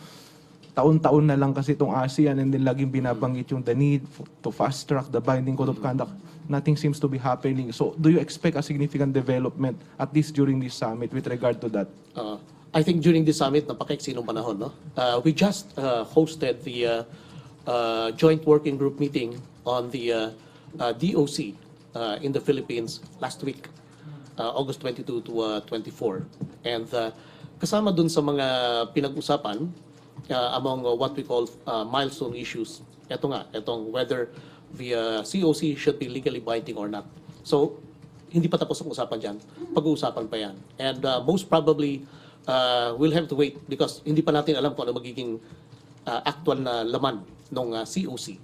[SPEAKER 13] taon-taon na lang kasi itong ASEAN and then laging binabanggit yung the need to fast-track the binding code of conduct. Nothing seems to be happening. So do you expect a significant development, at least during this summit, with regard to that?
[SPEAKER 7] I think during this summit, napaka-eksinong panahon, no? We just hosted the joint working group meeting on the DOC in the Philippines last week, August 22 to 24. And kasama dun sa mga pinag-usapan, among what we call milestone issues, itong whether the COC should be legally binding or not. So, hindi pa tapos ang usapan dyan. Pag-uusapan pa yan. And most probably, we'll have to wait because hindi pa natin alam kung ano magiging actual na laman ng COC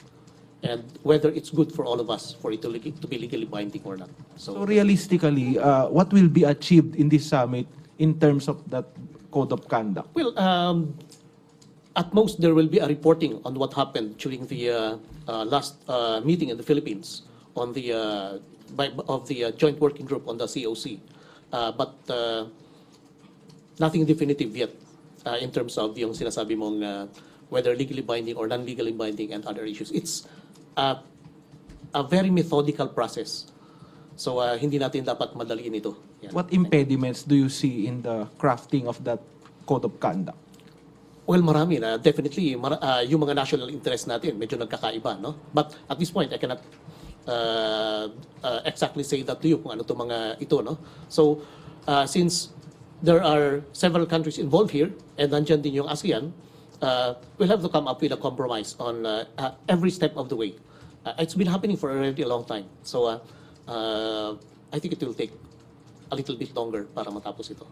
[SPEAKER 7] and whether it's good for all of us for it to be legally binding or not.
[SPEAKER 13] So realistically, what will be achieved in this summit in terms of that code of conduct?
[SPEAKER 7] Well, at most there will be a reporting on what happened during the last meeting in the Philippines on the of the joint working group on the COC, but nothing definitive yet in terms of yung sinasabi mong whether legally binding or non-legally binding and other issues. It's a very methodical process. So hindi natin dapat madaliin ito. Yan.
[SPEAKER 13] What impediments do you see in the crafting of that code of conduct?
[SPEAKER 7] Well, marami na. Definitely, yung mga national interest natin, medyo nagkakaiba, no? But at this point, I cannot exactly say that to you kung ano to mga ito, no? So, since there are several countries involved here, and nandyan din yung ASEAN, we'll have to come up with a compromise on every step of the way. It's been happening for already a long time. So, I think it will take a little bit longer para matapos ito.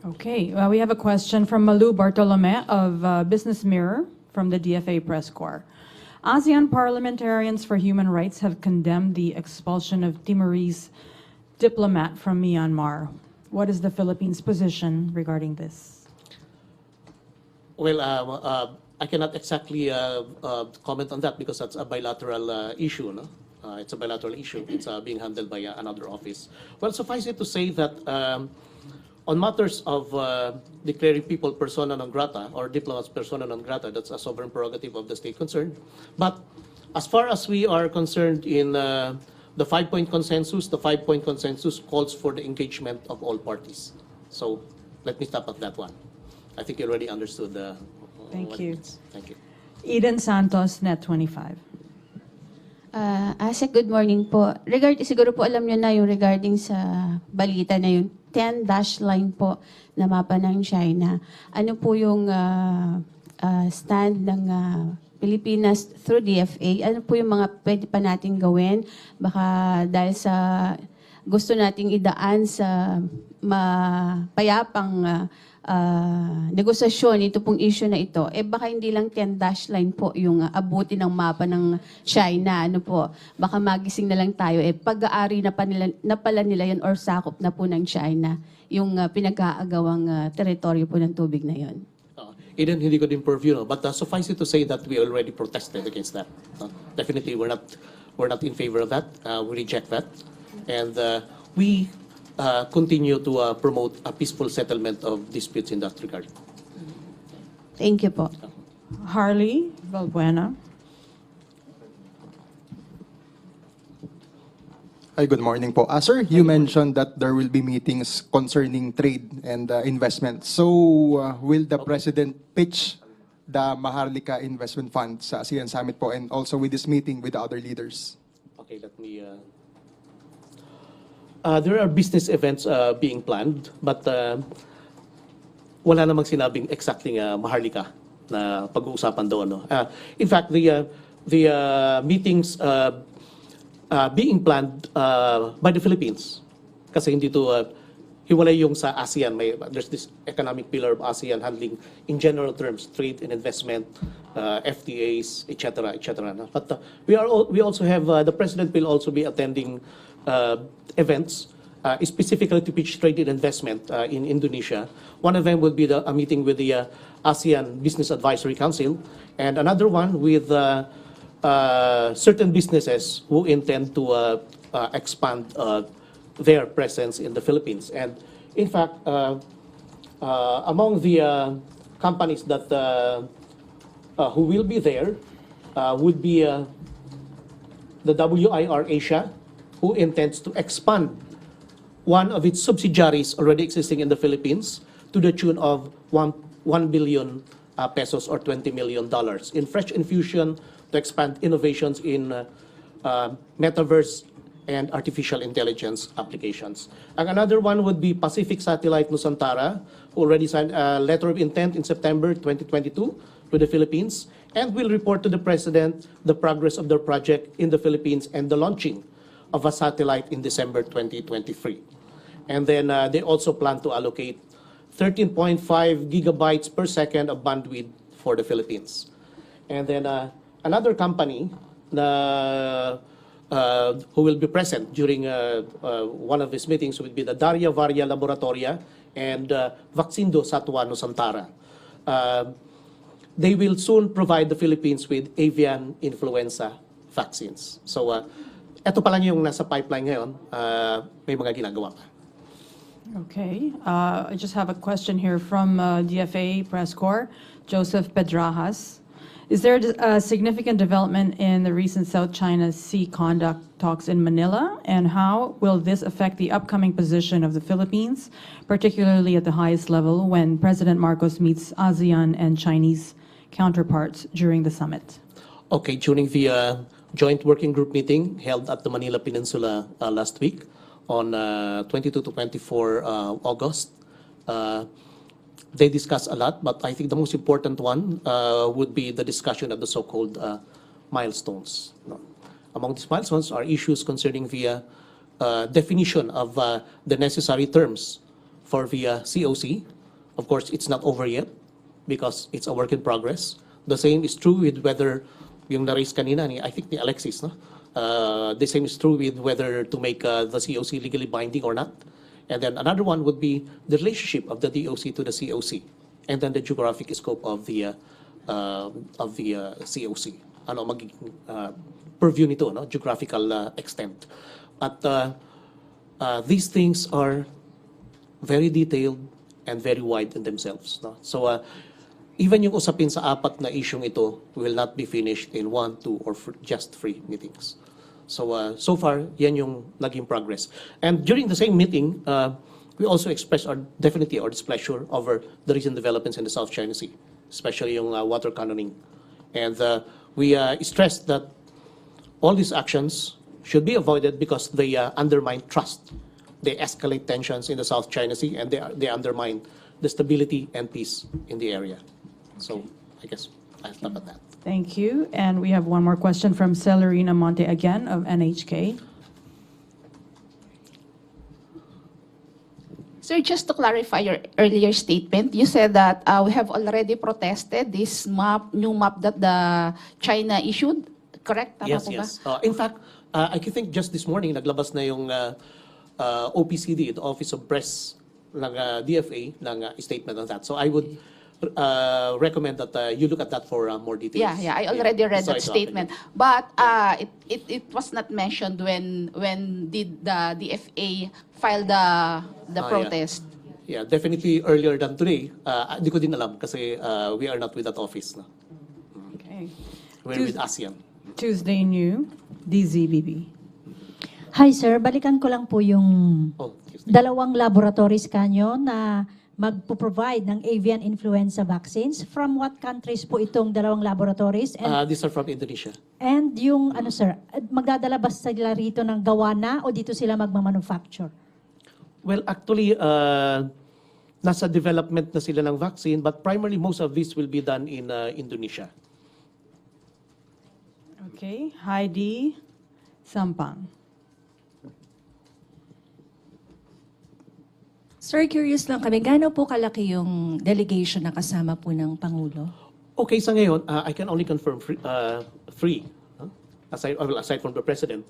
[SPEAKER 6] Okay, we have a question from Malu Bartolome of Business Mirror from the DFA Press Corps. ASEAN parliamentarians for human rights have condemned the expulsion of Timorese diplomat from Myanmar. What is the Philippines' position regarding this?
[SPEAKER 7] Well, I cannot exactly comment on that because that's a bilateral issue. No? It's a bilateral issue. It's being handled by another office. Well, suffice it to say that on matters of declaring people persona non grata or diplomats persona non grata, that's a sovereign prerogative of the state concerned. But as far as we are concerned in the 5-point consensus, the 5-point consensus calls for the engagement of all parties. So let me stop at that one. I think you already understood the.
[SPEAKER 6] Thank you.
[SPEAKER 7] Thank you.
[SPEAKER 6] Eden Santos, Net 25.
[SPEAKER 14] Asek, good morning po. Siguro po alam nyo na yung regarding sa balita na yung 10-dash line po na mapa ng China. Ano po yung stand ng Pilipinas through DFA? Ano po yung mga pwede pa natin gawin? Baka dahil sa gusto nating idaan sa mapayapang negosasyon, ito pong issue na ito, baka hindi lang 10-dash line po yung abuti ng mapa ng China. Ano po, baka magising na lang tayo, pag-aari na pala nila yan or sakop na po ng China yung pinag-aagawang teritoryo po ng tubig na yon.
[SPEAKER 7] Eden, hindi ko din purview, no? But suffice it to say that we already protested against that. Definitely, we're not in favor of that. We reject that, and we continue to promote a peaceful settlement of disputes in that regard.
[SPEAKER 14] Thank you po.
[SPEAKER 6] Harley Valbuena.
[SPEAKER 15] Hi, good morning po. Sir, you mentioned that there will be meetings concerning trade and investment. So, will the President pitch the Maharlika Investment Fund sa ASEAN Summit po and also with this meeting with the other leaders?
[SPEAKER 7] Okay, let me... there are business events being planned, but wala namang sinabing exactly Maharlika na pag-uusapan doon. No? In fact, the meetings being planned by the Philippines, kasi hindi to hiwalay yung sa ASEAN. There's this economic pillar of ASEAN handling, in general terms, trade and investment, FTAs, etc., etc. No? But we also have the President will also be attending events specifically to pitch trade and investment in Indonesia. One of them will be a meeting with the ASEAN Business Advisory Council, and another one with certain businesses who intend to expand their presence in the Philippines. And in fact, among the companies that who will be there would be the WIR Asia, who intends to expand one of its subsidiaries already existing in the Philippines to the tune of 1 billion pesos or $20 million in fresh infusion to expand innovations in metaverse and artificial intelligence applications. And another one would be Pacific Satellite Nusantara, who already signed a letter of intent in September 2022 with the Philippines and will report to the President the progress of their project in the Philippines and the launching of a satellite in December 2023. And then they also plan to allocate 13.5 gigabytes per second of bandwidth for the Philippines. And then another company who will be present during one of these meetings will be the Daria Varia Laboratoria and Vaccindo Satwa Nusantara. They will soon provide the Philippines with avian influenza vaccines. So, ito pa lang yung nasa pipeline ngayon, may mga ginagawa pa.
[SPEAKER 6] Okay, I just have a question here from DFA Press Corps, Joseph Pedrajas. Is there a significant development in the recent South China Sea conduct talks in Manila? And how will this affect the upcoming position of the Philippines, particularly at the highest level when President Marcos meets ASEAN and Chinese counterparts during the summit?
[SPEAKER 7] Okay, during the joint working group meeting held at the Manila Peninsula last week on 22 to 24 August, they discussed a lot, but I think the most important one would be the discussion of the so-called milestones. Among these milestones are issues concerning the definition of the necessary terms for the COC. Of course, it's not over yet because it's a work in progress. The same is true with whether, yung na-raise kanina ni, I think ni Alexis, no? The same is true with whether to make the COC legally binding or not. And then another one would be the relationship of the DOC to the COC, and then the geographic scope of the COC. Ano magiging purview nito, no? Geographical extent. But these things are very detailed and very wide in themselves. No? So even yung usapin sa apat na isyong ito will not be finished in 1, 2, or just 3 meetings. So, so far, yan yung naging progress. And during the same meeting, we also expressed definitely our displeasure over the recent developments in the South China Sea, especially yung water cannoning. And we stressed that all these actions should be avoided because they undermine trust. They escalate tensions in the South China Sea, and they undermine the stability and peace in the area. So, I guess I'll stop at that.
[SPEAKER 6] Thank you. And we have one more question from Celerina Monte again of NHK.
[SPEAKER 11] Sir, just to clarify your earlier statement, you said that we have already protested this new map that the China issued, correct? Tama
[SPEAKER 7] Yes,
[SPEAKER 11] po ba?
[SPEAKER 7] yes. In fact, I think just this morning, naglabas na yung OPCD, the Office of Press ng DFA, ng statement on that. So I would recommend that you look at that for more details.
[SPEAKER 11] Yeah, I already read
[SPEAKER 7] So
[SPEAKER 11] that
[SPEAKER 7] it's
[SPEAKER 11] statement. But it was not mentioned when did the DFA file the protest?
[SPEAKER 7] Yeah, definitely earlier than today. Di ko din alam kasi we are not with that office. No?
[SPEAKER 6] Okay.
[SPEAKER 7] We're with ASEAN.
[SPEAKER 6] Tuesday New, DZBB.
[SPEAKER 16] Hi sir, balikan ko lang po yung dalawang laboratories kanyo na magpo-provide ng avian influenza vaccines. From what countries po itong dalawang laboratories? And,
[SPEAKER 7] These are from Indonesia.
[SPEAKER 16] and yung, ano sir, magdadala ba sila rito ng gawa na o dito sila magmamanufacture?
[SPEAKER 7] Well, actually, nasa development na sila ng vaccine, but primarily most of this will be done in Indonesia.
[SPEAKER 6] Okay, Heidi Sampang.
[SPEAKER 17] Sir, curious lang kami, gaano po kalaki yung delegation na kasama po ng Pangulo?
[SPEAKER 7] Okay, sa ngayon, I can only confirm three, aside from the President.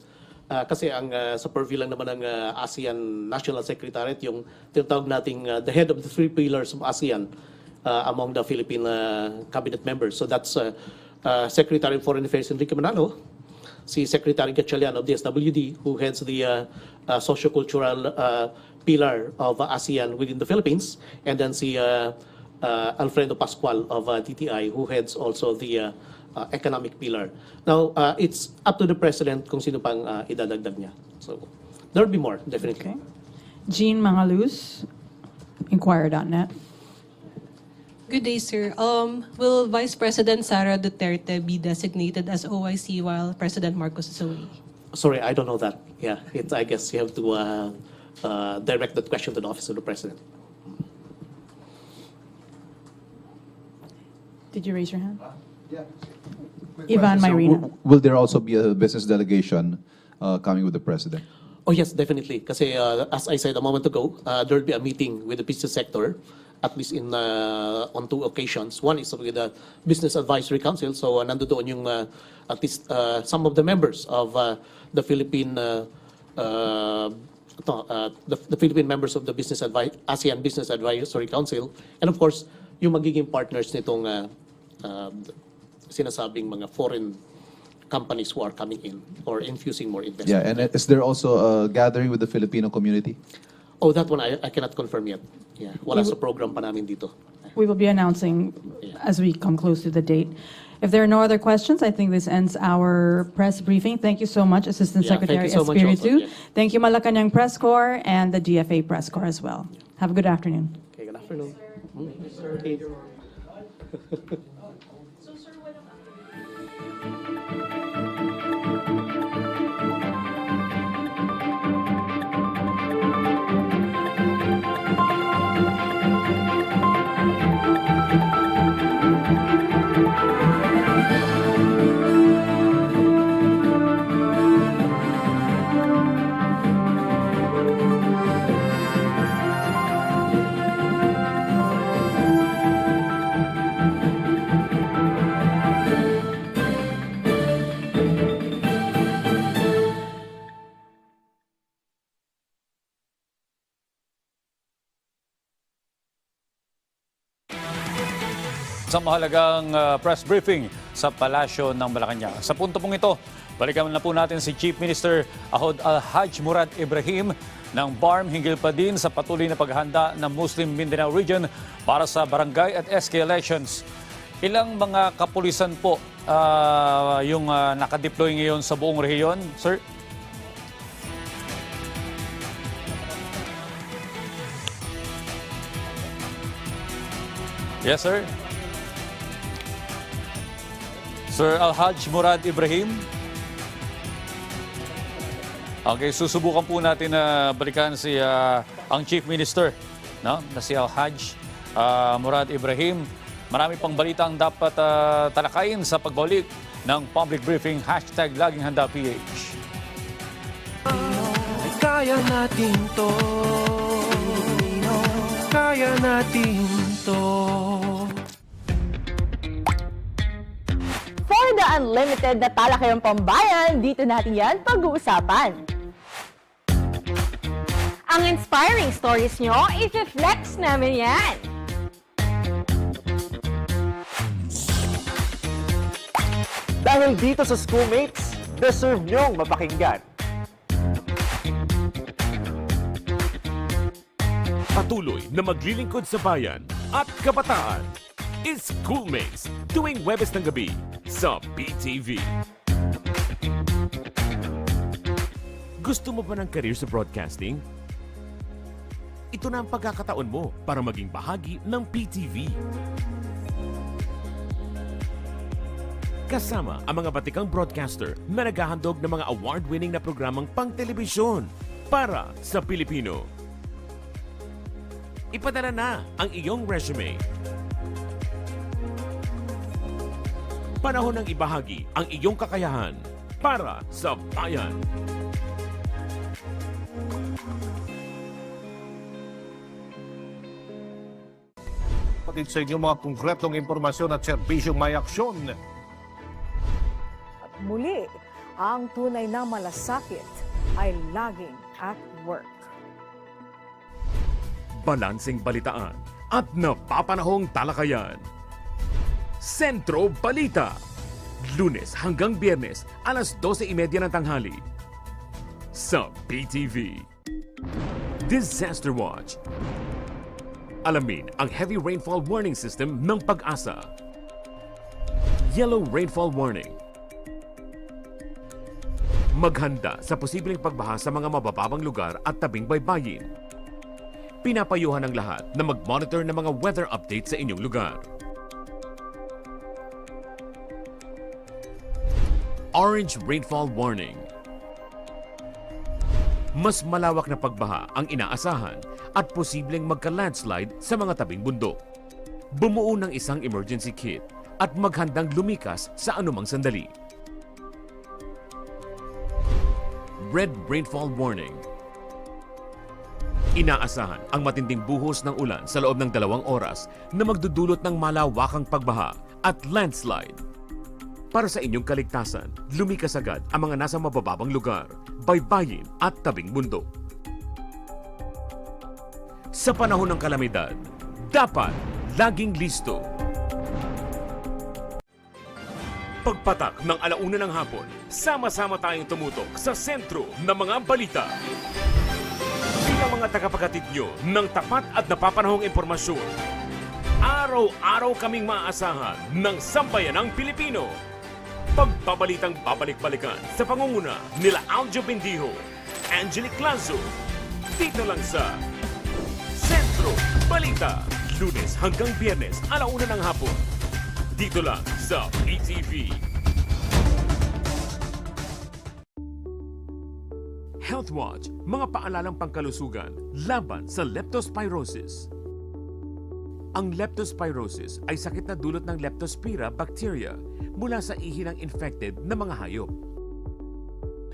[SPEAKER 7] Kasi ang sa purview lang naman ng ASEAN National Secretariat, yung tinatawag nating the head of the 3 pillars of ASEAN among the Philippine cabinet members. So that's Secretary of Foreign Affairs Enrique Manalo, si Secretary Gatchalian of DSWD, who heads the socio-cultural pillar of ASEAN within the Philippines, and then si Alfredo Pascual of DTI, who heads also the economic pillar. Now, it's up to the President kung sino pang idadagdag niya. So, there will be more, definitely.
[SPEAKER 6] Okay. Jean Mangaluz, Inquirer.net.
[SPEAKER 8] Good day, sir. Will Vice President Sara Duterte be designated as OIC while President Marcos is away?
[SPEAKER 7] Sorry, I don't know that. Yeah, I guess you have to direct that question to the Office of the President.
[SPEAKER 6] Did you raise your hand?
[SPEAKER 18] Yeah.
[SPEAKER 6] Ivan Myrina.
[SPEAKER 18] Will there also be a business delegation coming with the president?
[SPEAKER 7] Oh yes, definitely. Kasi as I said a moment ago, there will be a meeting with the business sector, at least on 2 occasions. One is with the Business Advisory Council. So nandoon yung at least some of the members of the Philippine the Philippine members of the ASEAN Business Advisory Council, and of course yung magiging partners nitong sinasabing mga foreign companies who are coming in or infusing more investment.
[SPEAKER 18] Yeah, and is there also a gathering with the Filipino community?
[SPEAKER 7] Oh, that one I cannot confirm yet. Yeah, wala sa program pa namin dito.
[SPEAKER 6] We will be announcing as we come close to the date. If there are no other questions, I think this ends our press briefing. Thank you so much, Assistant
[SPEAKER 7] Yeah,
[SPEAKER 6] Secretary
[SPEAKER 7] thank you so much
[SPEAKER 6] Espiritu.
[SPEAKER 7] also, yeah.
[SPEAKER 6] Thank you, Malacanang Press Corps and the DFA Press Corps as well. Have a good afternoon.
[SPEAKER 7] Okay, good afternoon.
[SPEAKER 2] Sa mahalagang press briefing sa Palasyo ng Malacanang. Sa punto pong ito, balikan na po natin si Chief Minister Ahod Al-Haj Murad Ibrahim ng BARM hinggil pa din sa patuloy na paghahanda ng Muslim Mindanao Region para sa barangay at SK elections. Ilang mga kapulisan po yung nakadeploy ngayon sa buong rehiyon, sir? Yes, sir. Sir Al-Haj Murad Ibrahim. Okay, susubukan po natin na balikan si ang Chief Minister, no? Na si Al-Haj Murad Ibrahim. Marami pang balita ang dapat talakayin sa pagbalik ng public briefing. #LagingHandaPH.
[SPEAKER 19] Kaya natin to. Kaya natin to.
[SPEAKER 20] For the unlimited na talakayang pambayan, dito natin yan pag-uusapan. Ang inspiring stories nyo, i-flex namin yan.
[SPEAKER 21] Dahil dito sa Schoolmates, deserve nyong mapakinggan.
[SPEAKER 22] Patuloy na maglilingkod sa bayan at kabataan. Is Schoolmates tuwing Webes ng gabi sa PTV. Gusto mo ba ng career sa broadcasting? Ito na ang pagkakataon mo para maging bahagi ng PTV. Kasama ang mga batikang broadcaster na naghahandog ng mga award-winning na programang pang-telebisyon para sa Pilipino. Ipadala na ang iyong resume. Panahon ng ibahagi ang iyong kakayahan para sa bayan.
[SPEAKER 23] Patid sa inyo mga konkretong impormasyon at serbisyong may aksyon.
[SPEAKER 24] At muli, ang tunay na malasakit ay laging at work.
[SPEAKER 22] Balanseng balitaan at napapanahong talakayan. Sentro Balita. Lunes hanggang Biyernes, alas 12:30 ng tanghali. Sa PTV. Disaster Watch. Alamin ang heavy rainfall warning system ng Pag-asa. Yellow rainfall warning. Maghanda sa posibleng pagbaha sa mga mabababang lugar at tabing baybayin. Pinapayuhan ang lahat na mag-monitor ng mga weather updates sa inyong lugar. Orange rainfall warning. Mas malawak na pagbaha ang inaasahan at posibleng magka-landslide sa mga tabing bundok. Bumuo ng isang emergency kit at maghandang lumikas sa anumang sandali. Red rainfall warning. Inaasahan ang matinding buhos ng ulan sa loob ng 2 oras na magdudulot ng malawakang pagbaha at landslide. Para sa inyong kaligtasan, lumikas agad ang mga nasa mabababang lugar, baybayin at tabing bundok. Sa panahon ng kalamidad, dapat laging listo. Pagpatak ng 1:00 ng hapon, sama-sama tayong tumutok sa sentro ng mga balita. Bilang mga tagapaghatid nyo ng tapat at napapanahong impormasyon, araw-araw kaming maaasahan ng sambayanang Pilipino. Pagpabalitang babalik-balikan sa pangunguna nila Aljo Bendijo, Angelic Lazo, dito lang sa Sentro Balita, Lunes hanggang Biyernes, 1:00 ng hapon. Dito lang sa PTV. Health Watch, mga paalalang pangkalusugan laban sa leptospirosis. Ang leptospirosis ay sakit na dulot ng Leptospira bacteria mula sa ihi ng infected na mga hayop.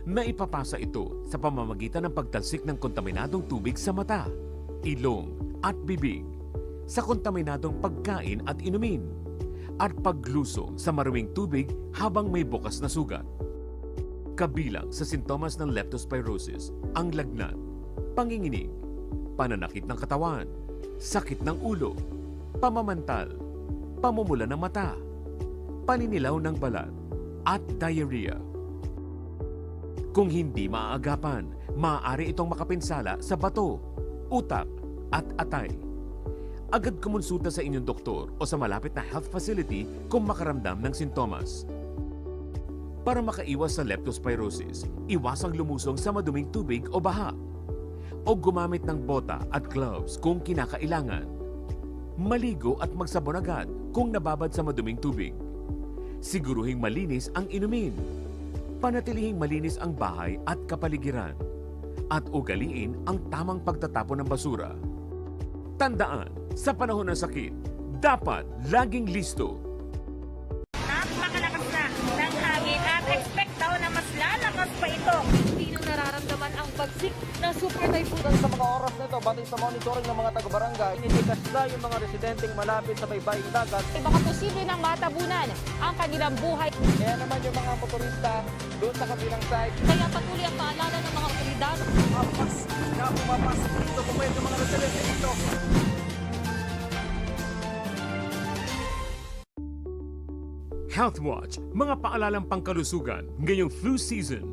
[SPEAKER 22] Naipapasa ito sa pamamagitan ng pagtalsik ng kontaminadong tubig sa mata, ilong at bibig, sa kontaminadong pagkain at inumin, at paglusong sa maraming tubig habang may bukas na sugat. Kabilang sa sintomas ng leptospirosis ang lagnat, panginginig, pananakit ng katawan, sakit ng ulo, pamamantal, pamumula ng mata, paninilaw ng balat, at diarrhea. Kung hindi maaagapan, maaari itong makapinsala sa bato, utak, at atay. Agad kumonsulta sa inyong doktor o sa malapit na health facility kung makaramdam ng sintomas. Para makaiwas sa leptospirosis, iwasang lumusong sa maduming tubig o baha, o gumamit ng bota at gloves kung kinakailangan. Maligo at magsabon agad kung nababad sa maduming tubig. Siguruhing malinis ang inumin. Panatilihing malinis ang bahay at kapaligiran. At ugaliin ang tamang pagtatapon ng basura. Tandaan, sa panahon ng sakit, dapat laging listo.
[SPEAKER 1] Napakalakas na ng hangin at expect daw na mas lalakas pa ito. Hindi nyo nararamdaman ang bagsik ng super typhoon.
[SPEAKER 3] Sa mga oras na ito, batay sa monitoring ng mga taga-barangay, initikas na yung mga residenteng malapit sa baybaying dagat.
[SPEAKER 1] Baka posible nang matabunan ang kanilang buhay.
[SPEAKER 3] Kaya naman yung mga motorista doon sa kabilang side.
[SPEAKER 1] Kaya patuloy ang paalala ng mga otoridad.
[SPEAKER 3] Pumapasok dito, pumayag yung mga residente dito.
[SPEAKER 22] Health Watch, mga paalalang pangkalusugan ngayong flu season.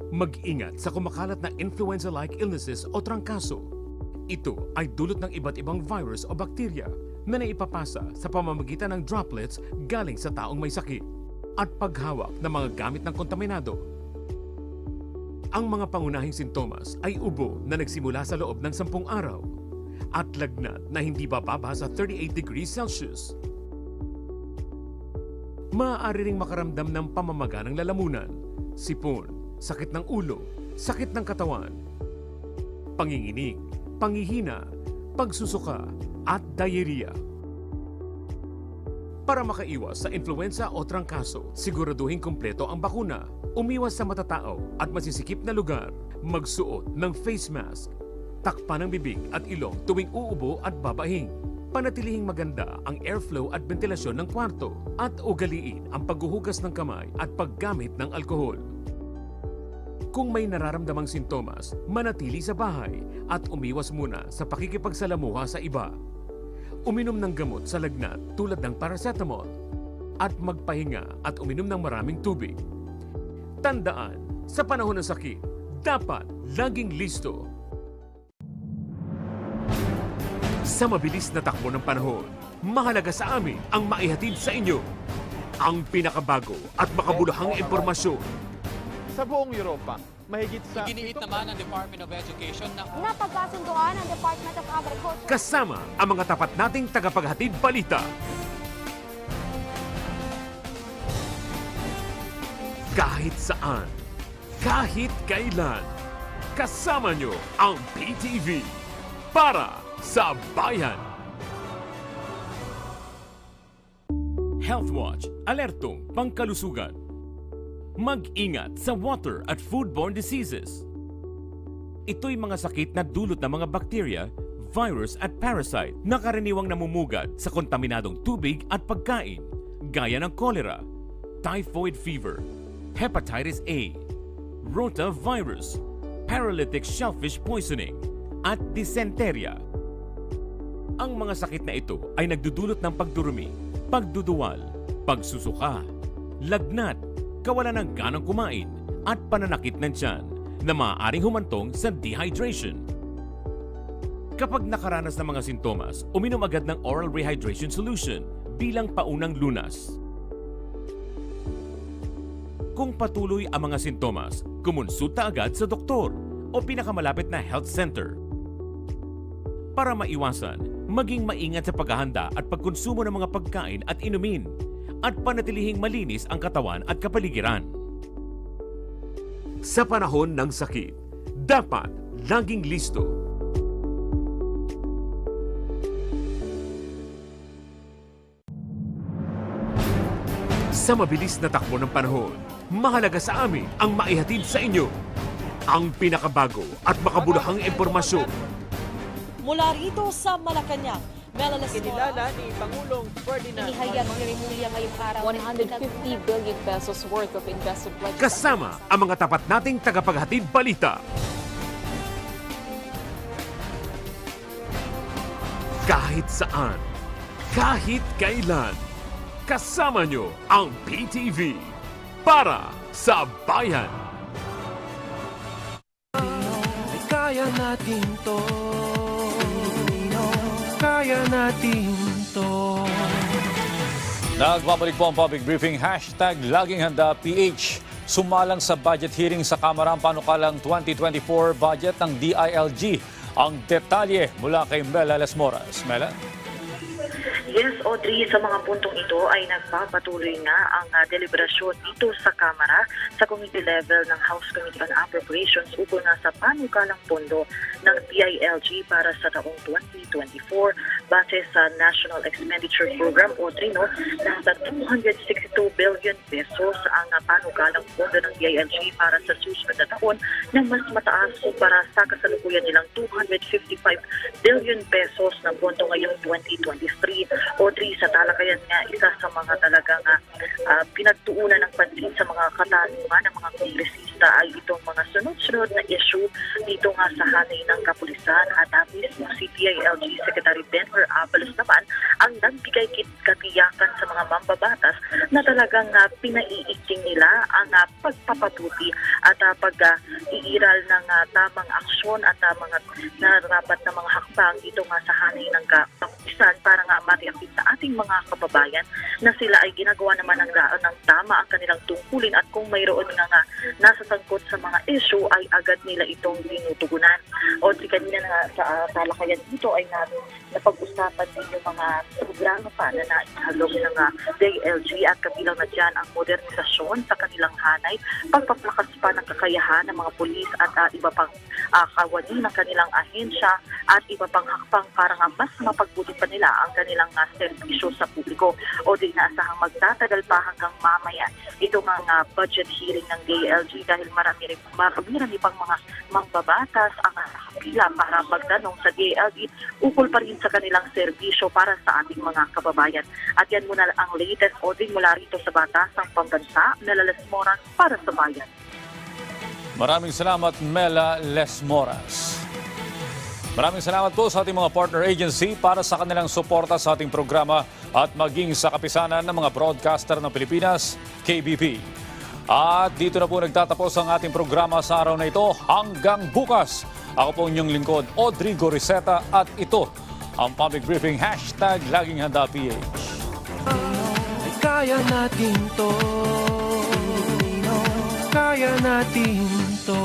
[SPEAKER 22] Mag-ingat sa kumakalat na influenza-like illnesses o trangkaso. Ito ay dulot ng iba't ibang virus o bakterya na naipapasa sa pamamagitan ng droplets galing sa taong may sakit at paghawak ng mga gamit ng kontaminado. Ang mga pangunahing sintomas ay ubo na nagsimula sa loob ng 10 araw at lagnat na hindi bababa sa 38 degrees Celsius. Maaari ring makaramdam ng pamamaga ng lalamunan, sipon, sakit ng ulo, sakit ng katawan, panginginig, panghihina, pagsusuka, at diarrhea. Para makaiwas sa influenza o trangkaso, siguraduhin kumpleto ang bakuna, umiwas sa matatao at masisikip na lugar, magsuot ng face mask, takpan ng bibig at ilong tuwing uubo at babahing. Panatilihing maganda ang airflow at ventilasyon ng kwarto at ugaliin ang paghuhugas ng kamay at paggamit ng alkohol. Kung may nararamdamang sintomas, manatili sa bahay at umiwas muna sa pakikipagsalamuha sa iba. Uminom ng gamot sa lagnat tulad ng paracetamol at magpahinga at uminom ng maraming tubig. Tandaan, sa panahon ng sakit, dapat laging listo. Sa mabilis na takbo ng panahon, mahalaga sa amin ang maihatid sa inyo ang pinakabago at makabuluhang impormasyon.
[SPEAKER 3] Sa buong Europa, mahigit sa...
[SPEAKER 4] Iginiit naman ng Department of Education na
[SPEAKER 1] Napagkasunduan ng Department of Agriculture.
[SPEAKER 22] Kasama ang mga tapat nating tagapaghatid balita. Kahit saan, kahit kailan, kasama nyo ang PTV para sa bayan. Health Watch, alertong pangkalusugan. Mag-ingat sa water at foodborne diseases. Ito'y mga sakit na dulot ng mga bacteria, virus at parasite na karaniwang namumugad sa kontaminadong tubig at pagkain, gaya ng cholera, typhoid fever, hepatitis A, rotavirus, paralytic shellfish poisoning, at dysenteria. Ang mga sakit na ito ay nagdudulot ng pagdurumi, pagduduwal, pagsusuka, lagnat, kawalan ng ganang kumain, at pananakit ng tiyan na maaaring humantong sa dehydration. Kapag nakaranas ng mga sintomas, uminom agad ng oral rehydration solution bilang paunang lunas. Kung patuloy ang mga sintomas, kumonsulta agad sa doktor o pinakamalapit na health center. Para maiwasan, maging maingat sa paghahanda at pagkonsumo ng mga pagkain at inumin at panatilihing malinis ang katawan at kapaligiran. Sa panahon ng sakit, dapat laging listo. Sa mabilis na takbo ng panahon, mahalaga sa amin ang maihatid sa inyo ang pinakabago at makabulahang impormasyon.
[SPEAKER 5] Mula rito sa Malacanang,
[SPEAKER 3] Kinilala ni Pangulong Ferdinand
[SPEAKER 5] inihayag ni Remulla ngayong araw
[SPEAKER 9] 150 billion pesos worth of invested pledges.
[SPEAKER 22] Kasama ang mga tapat nating tagapaghatid balita. Kahit saan, kahit kailan, kasama nyo ang PTV para sa bayan.
[SPEAKER 19] Kaya natin to. Kaya natin to.
[SPEAKER 2] Nagbabalik po ang public briefing, #laging handa PH. Sumalang sa budget hearing sa Kamara ang panukalang 2024 budget ng DILG. Ang detalye mula kay Mela Lesmoras. Mela?
[SPEAKER 10] Yes, Audrey, sa mga puntong ito ay nagpapatuloy na ang deliberasyon dito sa Kamara sa committee level ng House Committee on Appropriations ukol na sa panukalang pondo ng DILG para sa taong 2024 base sa National Expenditure Program, Audrey, no, nasa 262 billion pesos ang panukalang pondo ng DILG para sa susunod na taon na mas mataas kumpara sa kasalukuyan nilang 255 billion pesos na pondo ngayong 2023. Audrey, sa talakayan nga, isa sa mga talagang pinagtuunan ng pansin sa mga katanungan ng mga kongresista ay itong mga sunod-sunod na issue dito nga sa hanay ng kapulisan at mismo si DILG Secretary Benher Abalos naman ang nagbigay katiyakan sa mga mambabatas na talagang pinaiigting nila ang pagpapabuti at pag-iiral ng tamang aksyon at mga narapat na mga hakbang dito nga sa hanay ng kapulisan para nga matiyak sa ating mga kababayan na sila ay ginagawa naman ng tama ang kanilang tungkulin at kung mayroon nga nasa sangkot sa mga issue ay agad nila itong tinutugunan. O kanina na sa talakayan dito ay napag-usapan din yung mga programa pa na naihalog ng DILG at kabilang na dyan ang modernisasyon sa kanilang hanay, pagpaplakas pa ng kakayahan ng mga pulis at iba pang kawani ng kanilang ahensya at iba pang hakbang para nga mas mapagbuti pa nila ang kanilang serbisyo sa publiko. O di naasahang magtatagal pa hanggang mamaya ito mga budget hearing ng DILG dahil marami pang mga mambabatas ang nakapila para magtanong sa DILG ukol pa rin sa kanilang serbisyo para sa ating mga kababayan. At yan muna ang latest audio mula rito sa Batasang Pambansa, Mela Lesmoras para sa bayan.
[SPEAKER 2] Maraming salamat, Mela Lesmoras. Maraming salamat po sa ating mga partner agency para sa kanilang suporta sa ating programa at maging sa kapisanan ng mga broadcaster ng Pilipinas, KBP. At dito na po nagtatapos ang ating programa sa araw na ito. Hanggang bukas, ako po inyong lingkod, Audrey Goriseta, at ito ang public briefing #laging handa PH.
[SPEAKER 19] Kaya natin to. Kaya natin to.